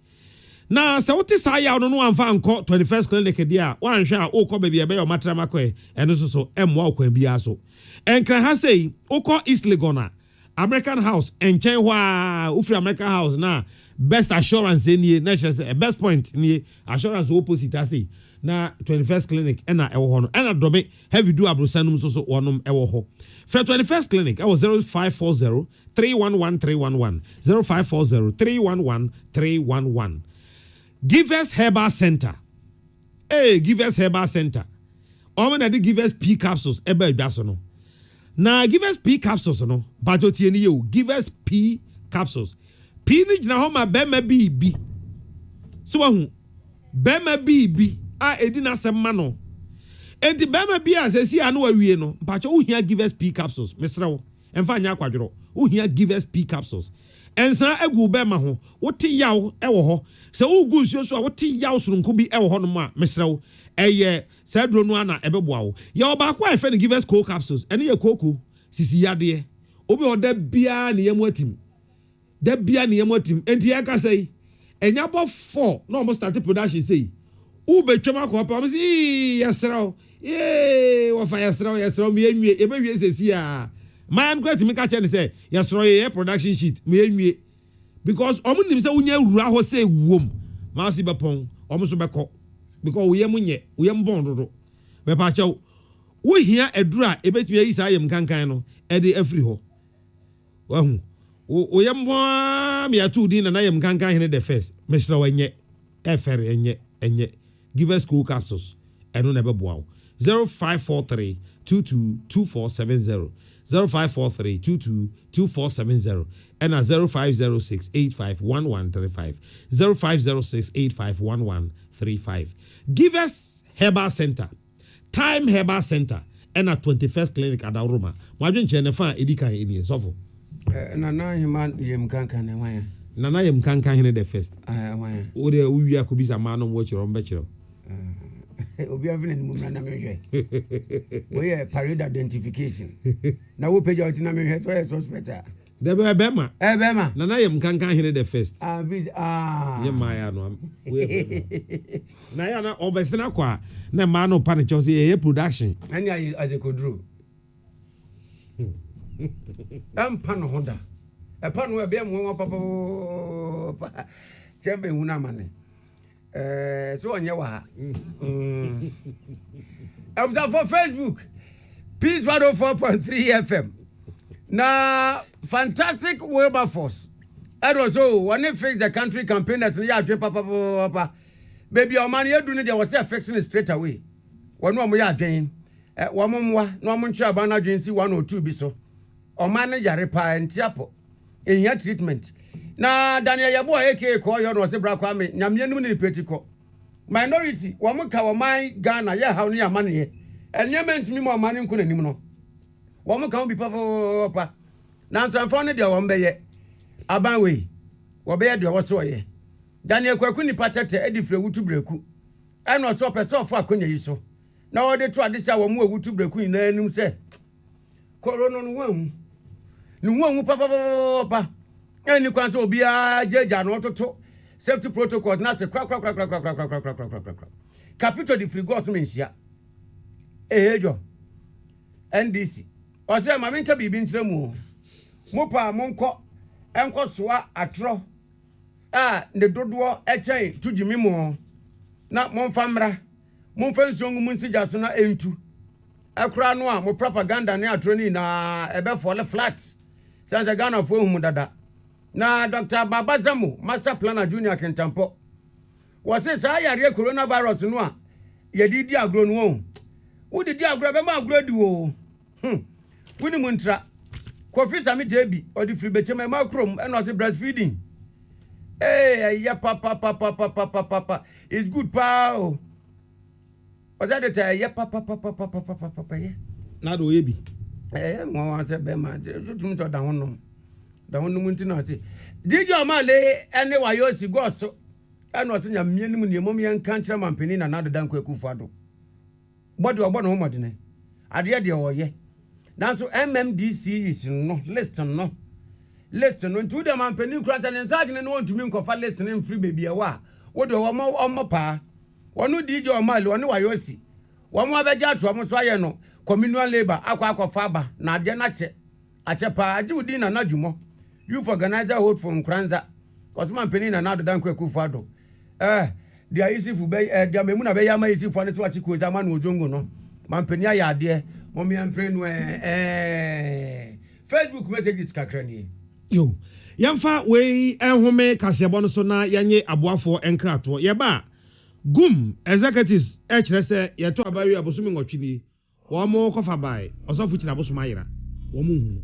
na se wote sa ya no amfa anko 21st clinic dia wan hwe a okọ ba bia be yo matra makọ eno so emwa okwan bia so enkra ha sei okọ East Legon American House enchen hwa ufri American House na best assurance ni na best point ni assurance opposite asi na 21st clinic ena ewo ho no ena dobe have you do abrosanum so wonom ewo ho for 21st clinic I was 0540 311 311 0540 311 311 Givers Herbal Center Givers Herbal Center na the Givers P capsules eba adwaso no na Givers P capsules no bajotie ni ye Givers P capsules P ni gina ho ma bema bi so wahu bema bi a edina semma no enti bema bi a sesi anu awie no mpacho wo hia Givers P capsules mesrewo emfa nya kwadworo wo hia Givers P capsules ensa egu bema ho wote yaw ewo ho se wo gu nsuo so a wote yaw soronko bi ewo ho no ma mesrewo eye se dro no ana ebeboa wo ye oba kwa efe ne Givers co capsules ene ye koko sisi yade obi oda bia ne yemu atim da bia ne yemu atim enti ya ka sei enya bo 4 no almost start production sei u betwema ko pa si yesraw wo fa yesraw me enwie e be wie sesi a man kwati me ka che ne say yesraw ye production sheet me enwie because omunim say unya wura ho say wom ma si bepon omso beko because we yem bon dodo be pa chew wo hia edura e betumi yi sa yem kankan no e de afri ho wahu wo yem bo me atu din na yem kankan hene the first mesra wanye efere enye Givers Cool Capsules eno na beboa 0543 222470 0543 222470 and 0506 851135 0506 851135 Givers Herbal Center Time Herbal Center and 21st Clinic at Aroma madwen che ne fa edika eni sofo nana hima yem kankan ne wan nana yem kankan hene the first wan wo de wo wi akobisa manom wo chiro mbechiro obi avene ni mumra na mehwe we parade identification na wo page out na mehwe so e suspect the bema bema na na yem kankan here the first ye maya no na ya na obesina kwa na ma no pa ne chose ye production ani as a kodro pa no honda pa no e be mo papa chembe huna mane so onye wa ha for Facebook Peace 104.3 FM na fantastic Wilberforce and also when they fix the country campaigners ya adwe papa baby o man yedu ne dey was fixing it straight away wonu o mo ya adwen wo momwa na o mo ntwa ba na adwen si 102 bi so o man ne yare pa ntiapo ehia treatment na Daniel Yabo aka ko yo no se bra kwa me nyamye nim ne petiko minority wo mo ka wo man Ghana ya hawo ne amane enyema ntimi mo amane nko nanim no wo mo ka wo bi papa na nsanfo ne de wo mbeye aban we wo be de wo so ye Daniel kwaku ni patete edifre wutu breku eno so pese ofo akonya yi so na wo de to adisa wo mo wutu breku ni na anim se corona no wan ni wan papa any kwanso obi a jeja no toto safety protocols na se kra capital di free gods mensia ejo NDC o se ma menka bibi ntire mu mo pa monko enko soa atro ne dodo echen tujimi mu na momfa mra momfa nsongu mu nsija so na entu akra no a mo propaganda ne atro ni na ebe fall flat sanza Ghana fo hu dada na Dr. Babazamu master planner junior Kentampo wose sa yare coronavirus no a yedidi agro no wo didi agro be ma agro di wo wini muntra Kofi Sami JB odi free bechema ma krom and was breastfeeding yeah papa it's good pa was that the yeah papa yeah na do yebi mo say be ma tum to da honom nti na say DJ Omale ene wayo si go so and was nya mienum ne mom yen kan kire mampeni na nado dan kwaku fado body ogbo no modene ade de oye nanso MMDC is no list no ntu de mampeni kransa ne nsage ne no ntumi nkofa list ne free baby ewa wo de wo pa wonu DJ Omale wonu wayo si wo mo abeja ato mo so aye no communal labor akwa ba na ade na ache pa age udi na nadwumo youth organizer hold for Nkranza Osman Penny na nado dan kwaku fado dia isifu be dia memu na be ya ma isifu ne so achiko za ma no ojongo no mampeni aya ade mo mi amprenu Facebook messages kakrani yo yamfa we enhome kasebo no so na yanye aboafo enkrato ye ba gum executives kire se ye to abawi abosumi ngotwini wo mo kofa bai osofu kira abosuma yira wo mo hu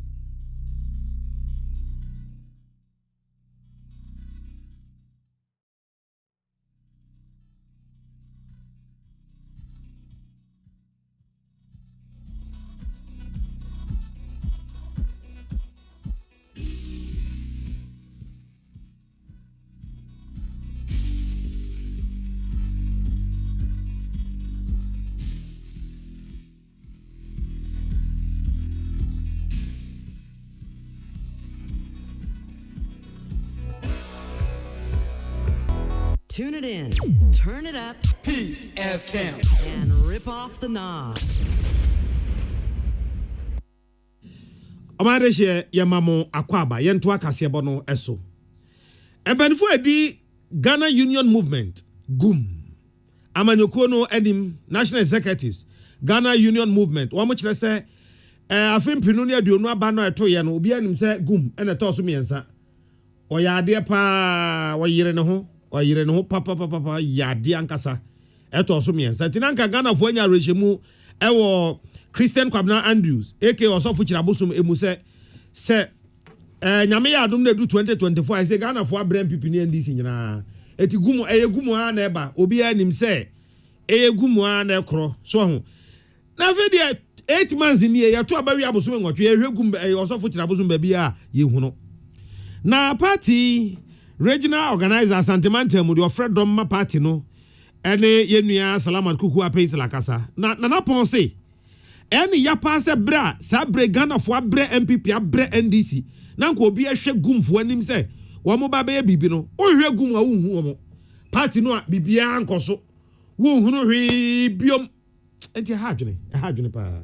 Tune it in, turn it up, Peace FM, and rip off the knob. Omade she yemamo akwaba yento akasebo no eso. Embanifo edi Ghana Union Movement gum. Amanyoko no enim National Executives Ghana Union Movement. Wo mo kire se afim pinu ne aduonu aba no eto ye no obi anim se gum ene to so miensa. Oyade pa woyire ne ho papa yade ankasa eto so miensa. Tinanka Ghana fo anya regime ewo Christian Kwabena Andrews aka osofu chirabosum emu se nyame ya adom na du 2024 I say Ghana fo abrem pipini NDC nyina eti gumu gumu ha na eba obi anim se gumu ha na ekro so ho na fe dia 8 months ni ya to abawi abosum ngotwe ye hwegum osofu chirabosum ba bia ye hu na party regional organizer Santimante mu de ofredom ma party no ene yenua salamat kuku apes la kasa na ponse ene ya passe bra sa bre Ghana fo abre MPP abre NDC na nko obi ahwe gumfo anim se wo mo ba be bibi no o hwe gum a wo hu wo party no a bibia nkoso wo hu no hwe biom enti ha adwene pa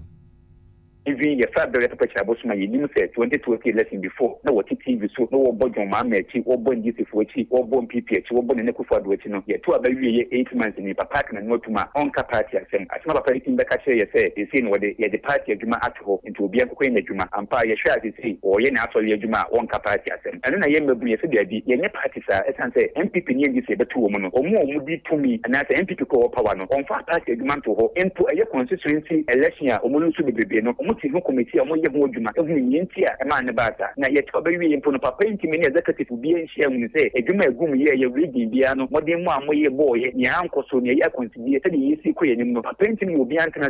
even your father at the Chabosma, you knew say 2020 lesson before. No, what TV so no one your mamma, or born this for chi, or born PPH, or born in Ecuador, which you know, yet 2 about 8 months in the park and not to my own party. I said, I smell a in the cashier, say, you see, what the party of Juma at home into be a queen of Juma, and pay a share to see, or yen actually Juma, one party. I said, and then I am a be the yen party, sir, as I say, MPP near you say, but 2 women, or more would be to me, and as MPP call power, on 5 party of Juma to her, into a constituency election, or Mulusu be no committee or more Juma, Yentia, a man about that. Now, yet, very important for painting many executive will be in share when you say, a Juma Gum here, you're reading Biano, more than 1 way boy, your uncle, so near your consider the easy queen, and painting will be anti.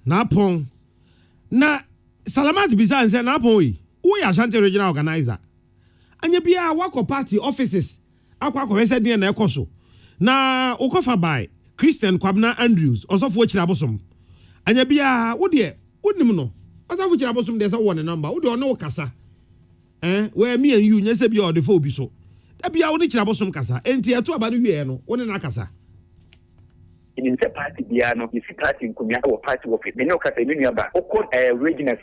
Napong. Na Salamat Bizan said Napoi, we are Shanty regional organizer. And you be a work party offices, Aqua said near Nekoso. Na Okofa by Christian Kwabna Andrews, also for Chirabosom. And you be a would ye, wouldn't you know? As I would Chirabosom, there's a one number, would you know Casa? Where me and you, yes, be all the phobia so. That be our Chirabosom Casa, and Tia to about you, one in Akasa. In the party, Biano, you see party in Kumia or party of it. They know Catalunya, but Oko regional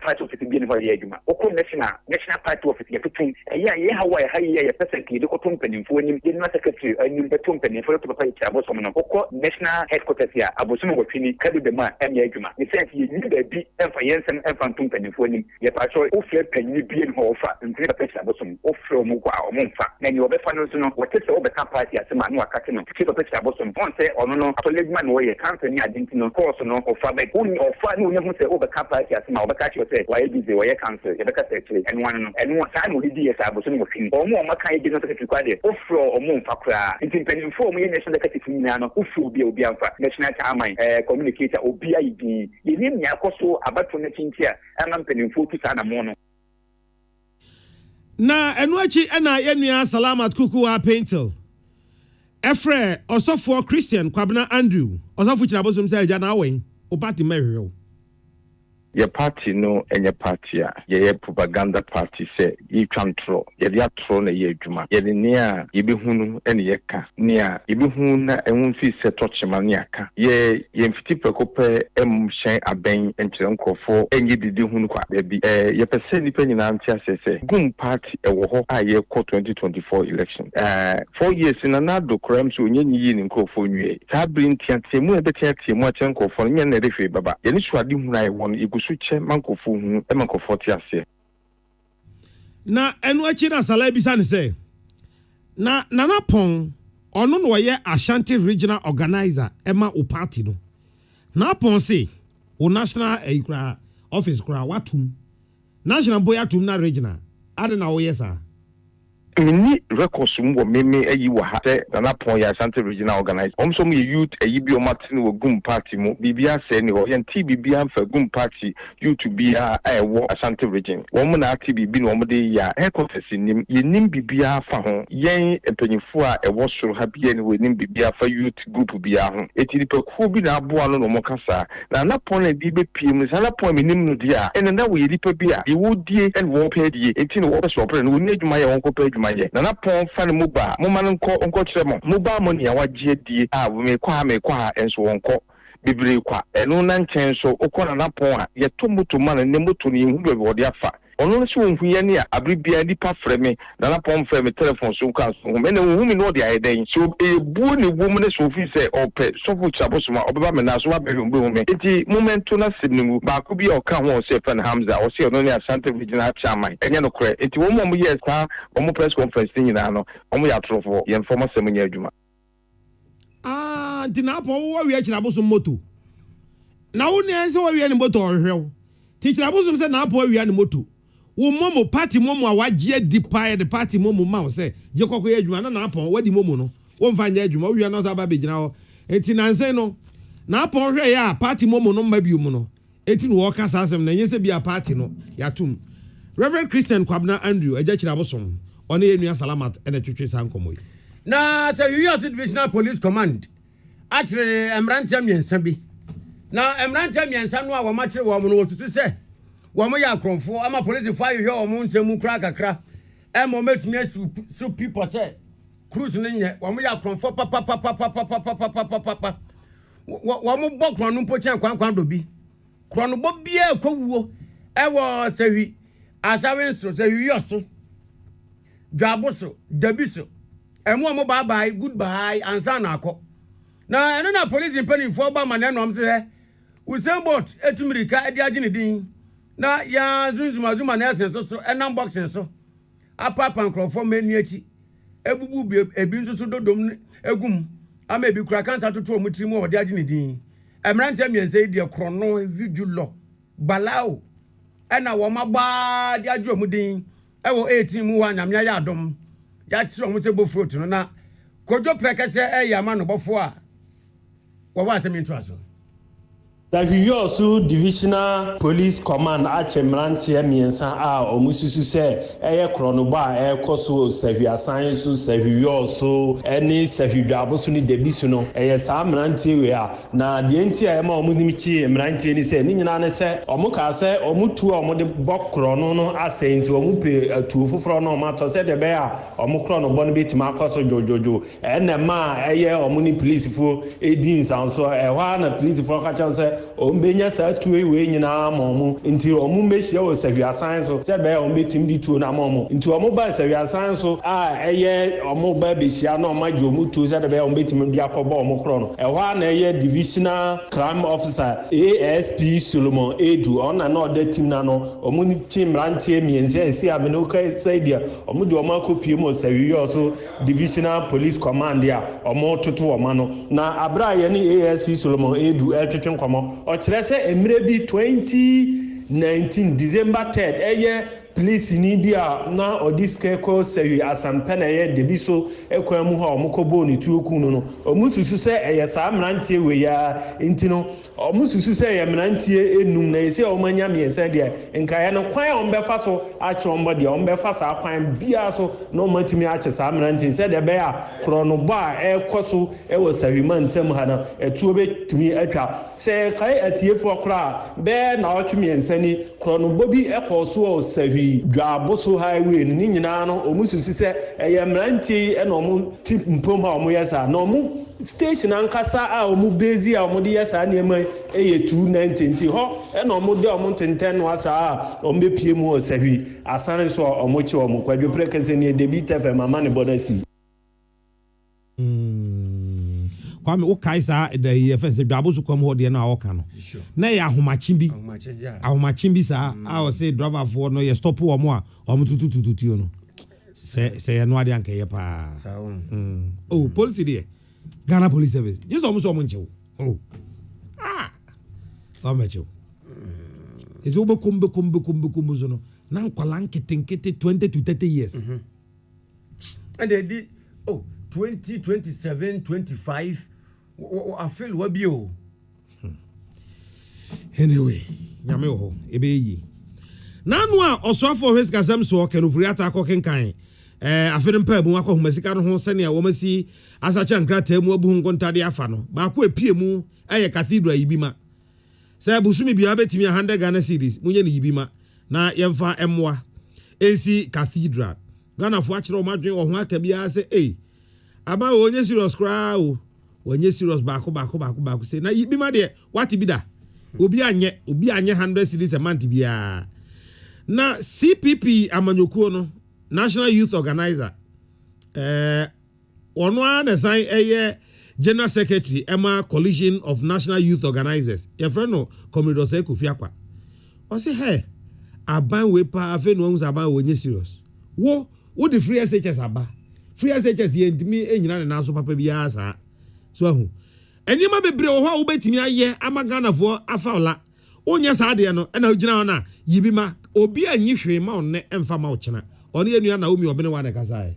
party of it being for Yajuma, Oko national party of it. Between a year, Hawaii, high presently, the company for him, the secretary, and the company for the party Abosom, Oko national headquarters here, Abosom of Fini, Kadu de Ma, and Yajuma. He said he knew the big Empire and company for him. Yet I saw Offer Penny being Hofa and the Pet Abosom, Offer Muka or Monfa. Then you have a final what is all the party as a man who are cutting off, keep a pet Abosom, one say or no, so Legman way, company identity, course, no, or Fabric, only or fun, who never say over capacity as my catch yourself, why busy, why cancer, and one time will be as I was in or more, my kind did not require offer or moon for cry. It's in penny for me, national executive Nano, who should be Obianfa, national time, communicator, or BID. You name Yakoso about for next year, and I'm penning 4 to Sana Mono. Na enwachi ena yenua Salamat kuku a paintel. Efre osofo Christian Kwabna Andrew osofo Chirabosom say jana wen o party mehwe. Your party no any party ye propaganda party say ye control ye dia tro na ye adwuma ye ne ye be hunu ene ye ka ne ye be hunu na enwon fi se tochema ne aka ye mfiti prekope shen aben enkyere nkofo enye didi hunu kwa be ye pese ni nyina ntia sese gum party ewo ho a ye ko 2024 election 4 years na na do kram so onye nyi ni nkofo nwie ta brin tiatemu e be tiatemu a chen nkofo nya na refwe baba ye ni swade hunu aye won suche mankofu hu e mankofu tiase na enu achi na sala bisa ne say na nana pon ono no ye Ashanti regional organizer ema o party no na pon say o national office kra watum national boy atum na regional ade na wo yes mini records mwo meme ayi wa ha se na pon ya Ashanti regional organize omso mu youth ayi bi o martin wo gum party mu bibia se ni ho yen ti bibia fa gum party youth bia wo Ashanti region wo mu na ti bibi no mo de ya headquarters nim yenim bibia fa ho yen empanyifo a wo soro ha bia ni wo nim bibia fa youth group bia ho etiri pekuo bi na abo ano no mo kasa na pon na bi be piem na pon menim no dia ene na wo yedi pa bia ye wo die en wo pa die enti no wo so pre no ni adwuma ye won ko pa adwuma na pon fan muba mo man nko kyeremo muba mo ne awagye die a me kwa enso wonko bibire kwa eno na nchen so okona na pon a ye tomuto man ne moto ne hu be wode afa ono so hu ye ne abribia dipa freme na pon freme telephone so kan so me ne hu mi no de ayeden so ebu ne wo mu ne so fi se ope so fu Chabosoma obeba me na so abehwe mbe me enti momento na simnimu ba ko bi o kan ho se fan Hamza o se ono ne Ashanti regional chairman enye no kore enti wo mo yes ta wo mo press conference ni na no wo mo ya trofo ye informa se mo nya adwuma dina po wo wi Chirabosom moto na wo ne se wo wi ne moto ohwew ti Chirabosom se na po wi ne moto wo momo party momo a wagye dipa the party momo ma say je kokko ye adwuma na apon wadi momo no wo mfa nya adwuma wo wi na so aba begina ho enti nanse no na apon hwe ya party momo no mba biom no enti no wo kasa asem na nyese bia party no yatum Reverend Christian Kwabna Andrew eja Chirabosom ɔne enua salamat ene twetwe san komo yi na sɛ US divisional police command atre emrantia miensa bi na emrantia miensa no a wo matre wo no wosusu sɛ wo mo ya akronfo ama police fa yehwe wo mo nsɛmu kra kakra emo metumi asu people sɛ cruise no nye wo mo ya akronfo papa wo mo bɔ krono mpo kyen kwankwan do bi krono bɔ bia ekowuo ɛwɔ sɛhwi asawe nso sɛhwi yoso dwaboso dabiso emu mo bye goodbye ansa na akọ na eno na police impenifo ba ma na nom se Usembot etumirika edi agine din na ya zunzumazuma na esenso so enam boxing so apapa nkrofo menu achi ebubu ebi nsusu dodom egum ama ebi kura kansa toto omutiri mu odi agine din emrante miense di krono vidulo balao ena wo magba di aju omudin ewo 18 mu wa nyamya ya adom ya tiri omu se bofruit no na kojo prekese eyama no bofo a wo wa asemi nto aso The Yosu Divisional Police Command Achemrantia Miensa Omususu say Eye Kronoba Koso Sevia Science Sevioso any Seviabosuni Debisuno Eye Samranti na the entire Mudimichi Mranti ni say Nina say Omuka say Omutu Omode Bok Krono as into Omupe to Fufrono Mato said the bear Omukrono Bonbit Marcoso Jojo and the ma Eye Omuni police for 18 sounds so a one police for Kachan say ombenya sa tuwe we nyina momu nti omu mehia wo sawia san so se be ombetim di tuo na momu nti omu ba sawia san so eye omu ba behia na omaje omu tuo se be ombetim di akoba omu kro no ehwa na eye divisional crime officer ASP Solomon Edu ona na oda team na no omu ni team rantie miense esi abeno kai saidia omu di omu akopie mo sawia so divisional police command ya omu toto omu no na abra ye ni ASP Solomon Edu eltwetwen kwamo o kyerese emire bi 2019 December 3rd eye police ni bia na odiske ko sewi asampena ye debiso ekwan mu ha omukobo ni tuoku no omususu se eye sa mrantie we ya intino omususu se ye mrantie enum na ese omanya miense de nkaye no kwan ombefa so achombo de ombefa sa kwan bia so no matimi ache sa mrantie se de be a krono ba ekoso ewo sewi mantem ha na etuo betumi atwa se kai atiefo kra be na otwemiense ni krono bobi ekoso o sewi dwaboso highway ni nyina no omususu se eye mrantie e no mu tip mpom ha omu yesa no mu station ankasa a omu bezi a omu de yesa na ema eye 290 ho e no mu de omu tenten no asa a omu bepie mu o sahwi asane so omu chi omu kwadwo prekese ni de bi tefe mama ne bodasi kwame wo kaisa da yefense dwaboso kwam ho de na awoka no na ya ahomachi bi sa a o say driver for no ye stop wo mo a omu tutututu no se no ade anka ye pa oh police there Ghana Police Service just omu so omu nchewo omecho ezo be kombe zo no na nkwala nkete 20 to 30 years and they did 20 27 25 I feel wabio anyway nyame ho ebe yi nanu a osofo hwes kasam so kenufuri atako kenkan afere mpa bu akọ humasika no ho sene a womasi asacha nkrata mu abu nkontade afa no ba ko epie mu eye cathedral yibima say busumi bia betimi 100 Ghana cedis munye ne yibima na yemfa emwa ensi cathedral Ghana fo akire o madwen o ho aka bia se aba onye serious kra o onye serious baako say na yibima de what bi da obi anye 100 cedis a month bia na CPP amanyokuo no National Youth Organizer ono a design General Secretary Emma Coalition of National Youth Organizers your friend no Comrade Osei Kofiakwa o say hey aban we pa afa no unza aban onye serious wo the free SHS aba free SHS ye ndimi enyina na so papa bia sa so ahu enima bebre wo ho a wo betimi aye amagana fo afaola onya sa de no na ogina na yibima obi anyi hwe ma onne emfa ma ochena oni enua na omi obene wa na kasae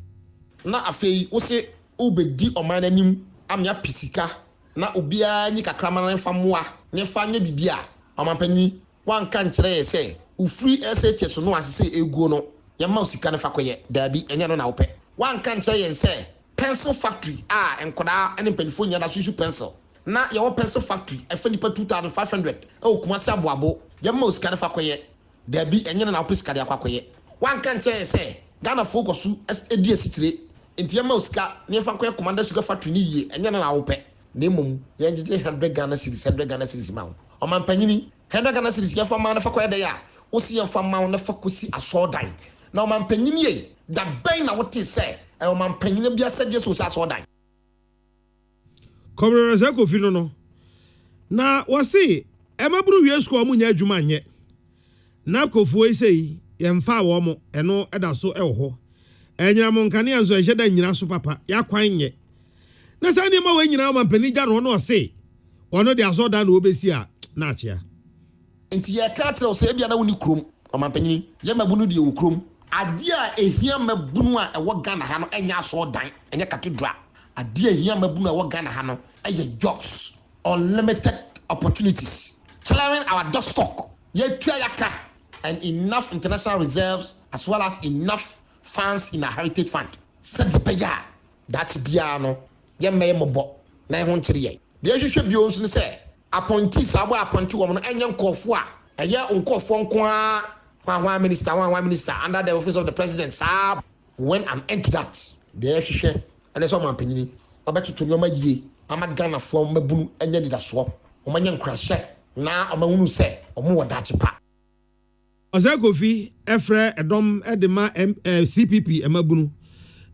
na afei wo se obedi omananim amya pisika na obia nyi kakrama na emfa moa ne fa nya bibia omampani wanka nkyere ye se ufree SHS no asese egu no yɛma sika no fa kɔyɛ daabi ɛnyɛ no na wopɛ wanka nkyerɛ yɛn sɛ pencil factory nkɔdaa ne mpanimfoɔ nyɛ na susu pencil na yɛwɔ pencil factory ɛfɛ nipa 2,500 ɛwɔ Kumasi aboabo yɛma sika no fa kɔyɛ daabi ɛnyɛ no na wopɛ sika de akɔ akɔyɛ wanka nkyerɛ yɛn sɛ Ghana folk so ɛdi asitire nti yɛma sika ne yɛfa kɔyɛ Commander Sugar factory ne yie ɛnyɛ no na wopɛ na mmom yɛngye 100 Ghana cedis ma wo ɔmampanyini 100 Ghana cedis yɛfa ma no fa kɔyɛ dɛ a wosi yɛfa ma no fa kɔsi asɔɔdan na ɔmampanyini yɛ da bɛn na wote sɛ ɔmampanyini bi asɛdeɛ so sɛ asɔɔdan Kɔmrɛ sɛ Kofi no na wɔse ɛmaburu wie school mu nya adwuma nyɛ na Kofuo yi sei yɛmfa wɔ mo ɛno ɛda so ɛwɔ hɔ ɛnyina mo nkane anso ɛhyɛ da nyina so papa yakwan nyɛ na sɛ ne ma wɔ nyina ɔmampani gya no no ɔse ɔno de asɔɔdan na obesi a na akyea nti yɛka kyerɛ wo sɛ ebia na woni kurom ɔmampanyini yɛmabunu deɛ wɔ kurom adeɛ a ehia mabunu a ɛwɔ Ghana ha no ɛnyɛ asɔɔdan ɛnyɛ cathedral adeɛ ehia mabunu a ɛwɔ Ghana ha no ɛyɛ jobs unlimited opportunities clearing our dust stock yɛtua yaka and enough international reserves as well as enough funds in our heritage fund said the bɛyɛ a that's biara no yɛmma yɛmmɔbɔ na ɛho nkyere yɛn deɛ ɛhwehwɛ bio nso ne sɛ appointees abo appointee wɔn no ɛnyɛ nkɔɔfoɔ a ɛyɛ nkɔɔfoɔ nko a one minister under the office of the president saa when an end to that deɛ ɛhwehwɛ ɛne sɛ ɔmampanyini ɔbɛtoto nneɛma yie ama Ghanafoɔ mabunu ɛnyɛ didasoɔ ɔmanyɛ nkrahyɛ na ɔmahunu sɛ ɔmo wɔ daakye pa Ɔsɛ Kofi ɛfrɛ ɛdɔm ɛdema CPP ɛmabunu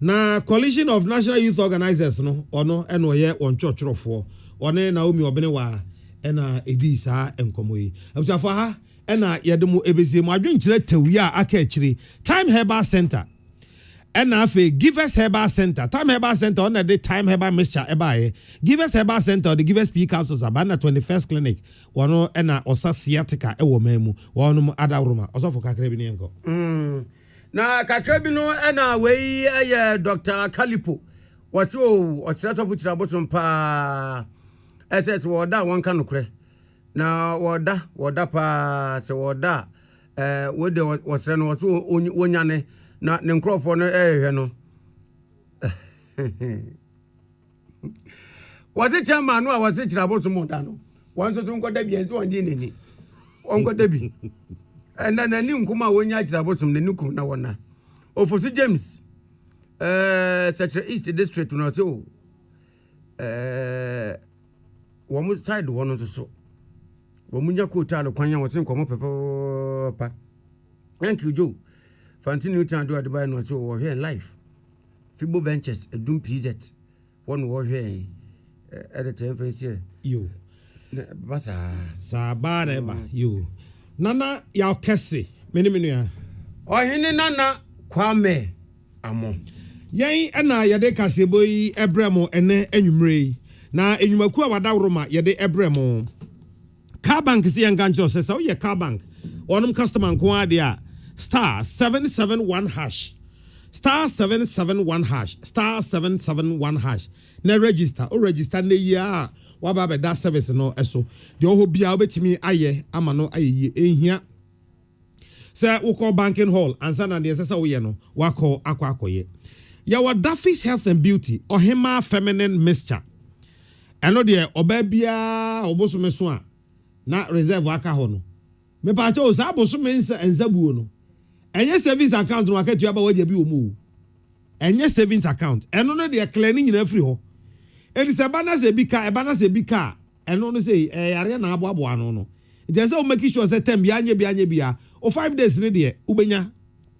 na Coalition of National Youth Organizers no ɔno ɛna ɔyɛ wɔn kyɔkyerɔfoɔ ɔne Naomi Ɔbenewa ɛna edi saa nkɔmɔ yi abusuafo ha ɛna yɛde mo ebesie mo adwenkyerɛ tawi a aka akyire Time Herbal Center ɛna afei Givers Herbal Center Time Herbal Center ɔna de Time Herbal Mixture ɛbaayɛ Givers Herbal Center the Givers P capsules abana 21st clinic wɔno ɛna ɔsa sciatica ɛwɔ man mu wɔno mo adaworoma ɔsɔfo kakra bi ne yɛnkɔ na kakra bi no ɛna wei ɛyɛ Dr. Kalipo wɔse ɔsrɛ sɔfo kyerɛ bosom paa ɛsɛ wɔda wɔnka nokorɛ na wɔda paa sɛ wɔda wode wɔsrɛ no wɔse wɔnyane na ne nkrɔfoɔ no ɛhwɛ no wɔse chairman no a wɔse kyerɛ bosom da no wɔn nso so nkɔda bi ɛnso wɔn gye n'ani wɔnkɔda bi ɛna n'ani nkuma a wɔnya kyerɛ bosom n'ani kum na wɔna Ofosu James Secretary East District no so wɔn side wɔn nso so wɔn nya kotaalo kwan ya wɔse nkɔmɔ pɛpɛpɛ thank you Joe Fantini Newton do advice no so wɔ hwɛ live Fibo Ventures edum PZ wɔn wɔ hwɛ editor fancy yo basa sabare ba yo nana ya kese meni ya ɔhene nana Kwame Amo yɛn ɛna yɛde kasebo yi ɛbrɛmo ɛne anwumre na enwumaku a wadaworoma yɛde ɛbrɛmo car bank si yɛn gancho sɛ sɛ woyɛ car bank ɔnom customer nko ade a star 771 hash star 771 hash star 771 hash na register o register na yi a waba bɛda service no ɛso deɛ ɔhɔ bia wobɛtumi ayɛ ama no ayɛ ehia sɛ wokɔ banking hall ansa na deɛ sɛ sɛ woyɛ no wakɔ akɔyɛ yɛwɔ Daffy's Health and Beauty ɔhema feminine mixture ɛno deɛ ɔbaa bia ɔbosome so a na reserve aka hɔ no mepakyɛ o saa bosome nsabuo no ɛnyɛ savings account no akatua ba wagya bi wɔ mu ɛnyɛ savings account ɛno no deɛ clear ne nyina firi hɔ ɛdi sɛ ba na sɛ bi ka ɛno no sɛ yare na aboaboa no no nti sɛ o make sure sɛ tem bi anya bia o 5 days ne deɛ ubenya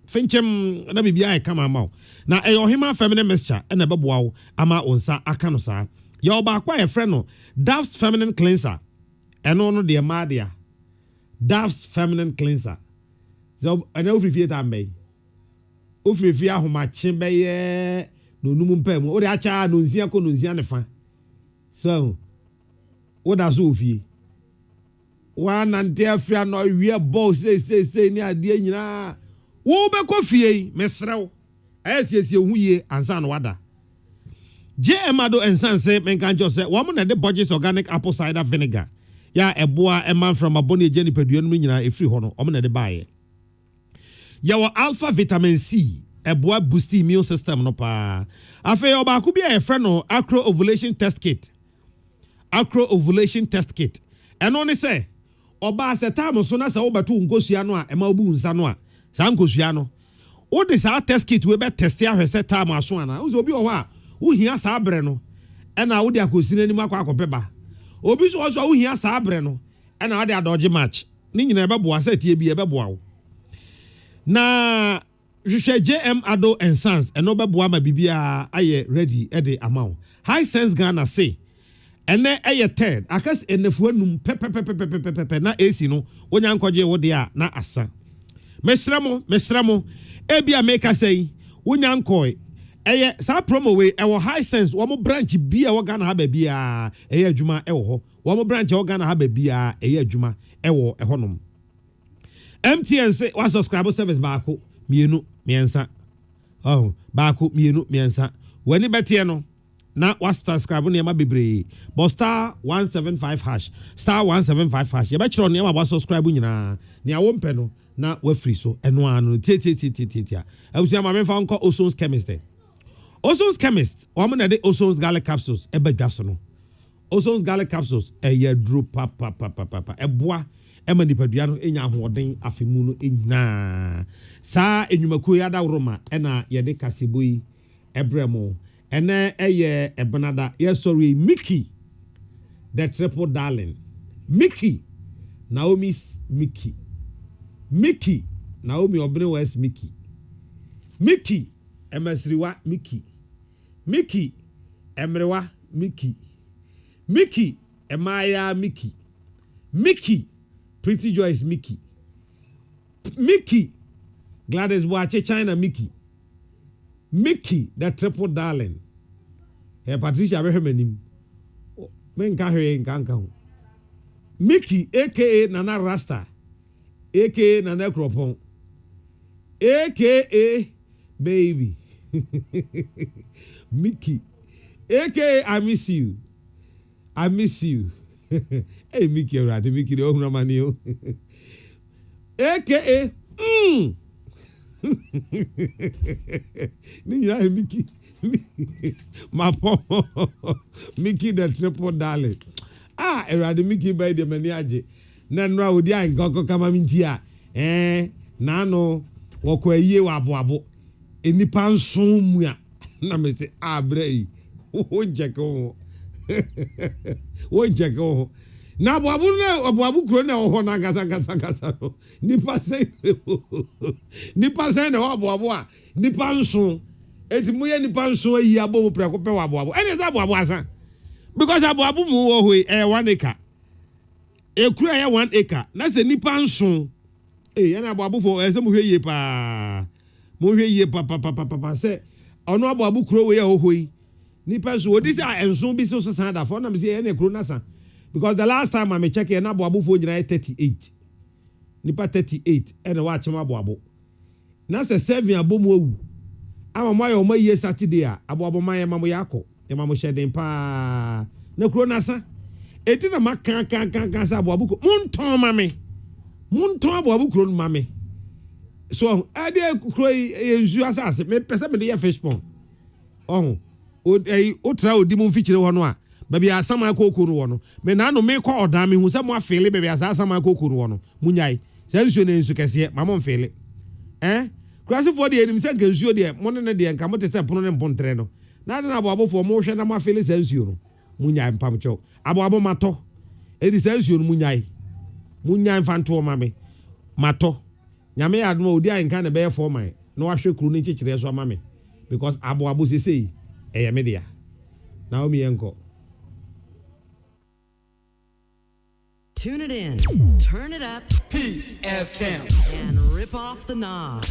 finchem na bibia e kama ma na ɛyɛ ɔhema feminine mixture ɛna bɛboa wo ama onsa aka no saa yɛ ɔba akwa yɛ frɛ no Daff's feminine cleanser ɛno no deɛ ma deɛ Daff's feminine cleanser so ɛna ofrifie ta mbɛ ofrifie ahomakye bɛyɛ no num mpɛ mu o de acha no nsia ne fa so wo da so ofie one and dear friend no we boss say ni ade nyina wo be kɔ fie mesrew ayesiesie hu yie ansa no wada JMado ensanse menkanjo se wo mo na de Borges organic apple cider vinegar ya eboa eman from aboni ageni padua no nyina efiri ho no o mo na de baaye Yawo alpha vitamin C eboa boost immune system no pa afa oba ku bia e frɛ no acro ovulation test kit eno ne sɛ oba se time so na sɛ wo beto nkosua no a ema obu nsa no a sa nkosua no wo de sa test kit we be test ahwɛ sɛ time aso ana wo obi wo a wo hia sa abrɛ no ɛna wo de akosina ni akɔpeba obi so wo hia sa abrɛ no ɛna wo de adɔgye match ni nyina ɛbɛboa sɛ tie bi ɛbɛboa wo na hwehwɛ JM Ado and Sons eno bɛboa ma bibia ayɛ ready ɛde ama wo high sense Ghana say ene ɛyɛ third akas enefu anum pepepepepepepe na AC no wonya nkɔgye wo de a na asa mesramo ebia make say wonya nkɔe ɛyɛ sa promo we ɛwɔ high sense wo mo branch bia wo Ghana ha ba bia ɛyɛ adwuma ɛwɔ hɔ wo mo branch wo Ghana ha ba bia ɛyɛ adwuma ɛwɔ ɛhɔnom MTN say wa subscribe service baako mienu miensa baako mienu miensa wani betie no na wa subscribe ne ma bebre but star 175 hash ye be chiro ne ma wa subscribe nyina ne a wo mpɛ no na wa free so eno anu tie abusia ma me fa nko Oson's chemist o mo na de Oson's garlic capsules e badwa so no Oson's garlic capsules e ye dro pa eboa ema nipadua no enya ahoden afemu no enyina saa enwumakuo ya da woroma ena ye de kaseboyi ebremo ene eye ebenada ye sorry Mickey the triple darling Mickey Naomi Obere West Mickey Emasriwa Mickey Emrewa Mickey Emaya Mickey Pretty Joyce Mickey Gladys Boache China Mickey the triple darling Patricia Behemanim menka hwe nkanka ho Mickey aka Nana Rasta aka Nana Kropon aka baby Mickey aka I miss you hey Mickey right Mickey the ohuna mani o aka ni ya Mickey Mickey the triple darling erade Mickey by the mani age na nra odi an kokko kama minti a na no wokọ ayie wa aboabo enipa nson mu a na me se abrei wo jeko na aboabo kro na ho na gasa no nipa say na aboabo a nipa nson eti mu ye nipa nson ayi abo preko pe wa aboabo ene za aboabo asa because aboabo mu wo hoi 1 acre ekura ya 1 acre na se nipa nson yana aboabo fo ese mu hwe yie pa se ono aboabo kro we ya hoi nipa so odi say enson bi so san da fo na me say ene kro na san because the last time I check na aboabo fo nyina 38 nipa 38 ene wa chema aboabo na se 7 abomu awu ama moyo ma ye Saturday a aboabo man ma mo yakọ e ma mo hyeden pa na kro na san eti na makan sa aboabo ko munton aboabo kro no mame so ade kro yenzu asase me pese me de fish pond o tra odi mu fichire ho no a baby asama kokoro wo no me na no me kọ odan me hu se mo afele baby asama kokoro wo no munyai se nsuo ne nsu kese ma mo mfele Krasi for the enim se nsuo de mo ne de nka mo te se pono ne mpontre no na de na aboabo fo mo hwe na mo afele se nsuo no munyai mpam cho aboabo mato edi se nsuo no munyai fanto ma me mato nyame ya admo odi an kan na be 4 man na wa hwe kru ni chichire so ma me because aboabo sesei eye me dia na o mi enko. Tune it in, turn it up, Peace FM, and rip off the knob.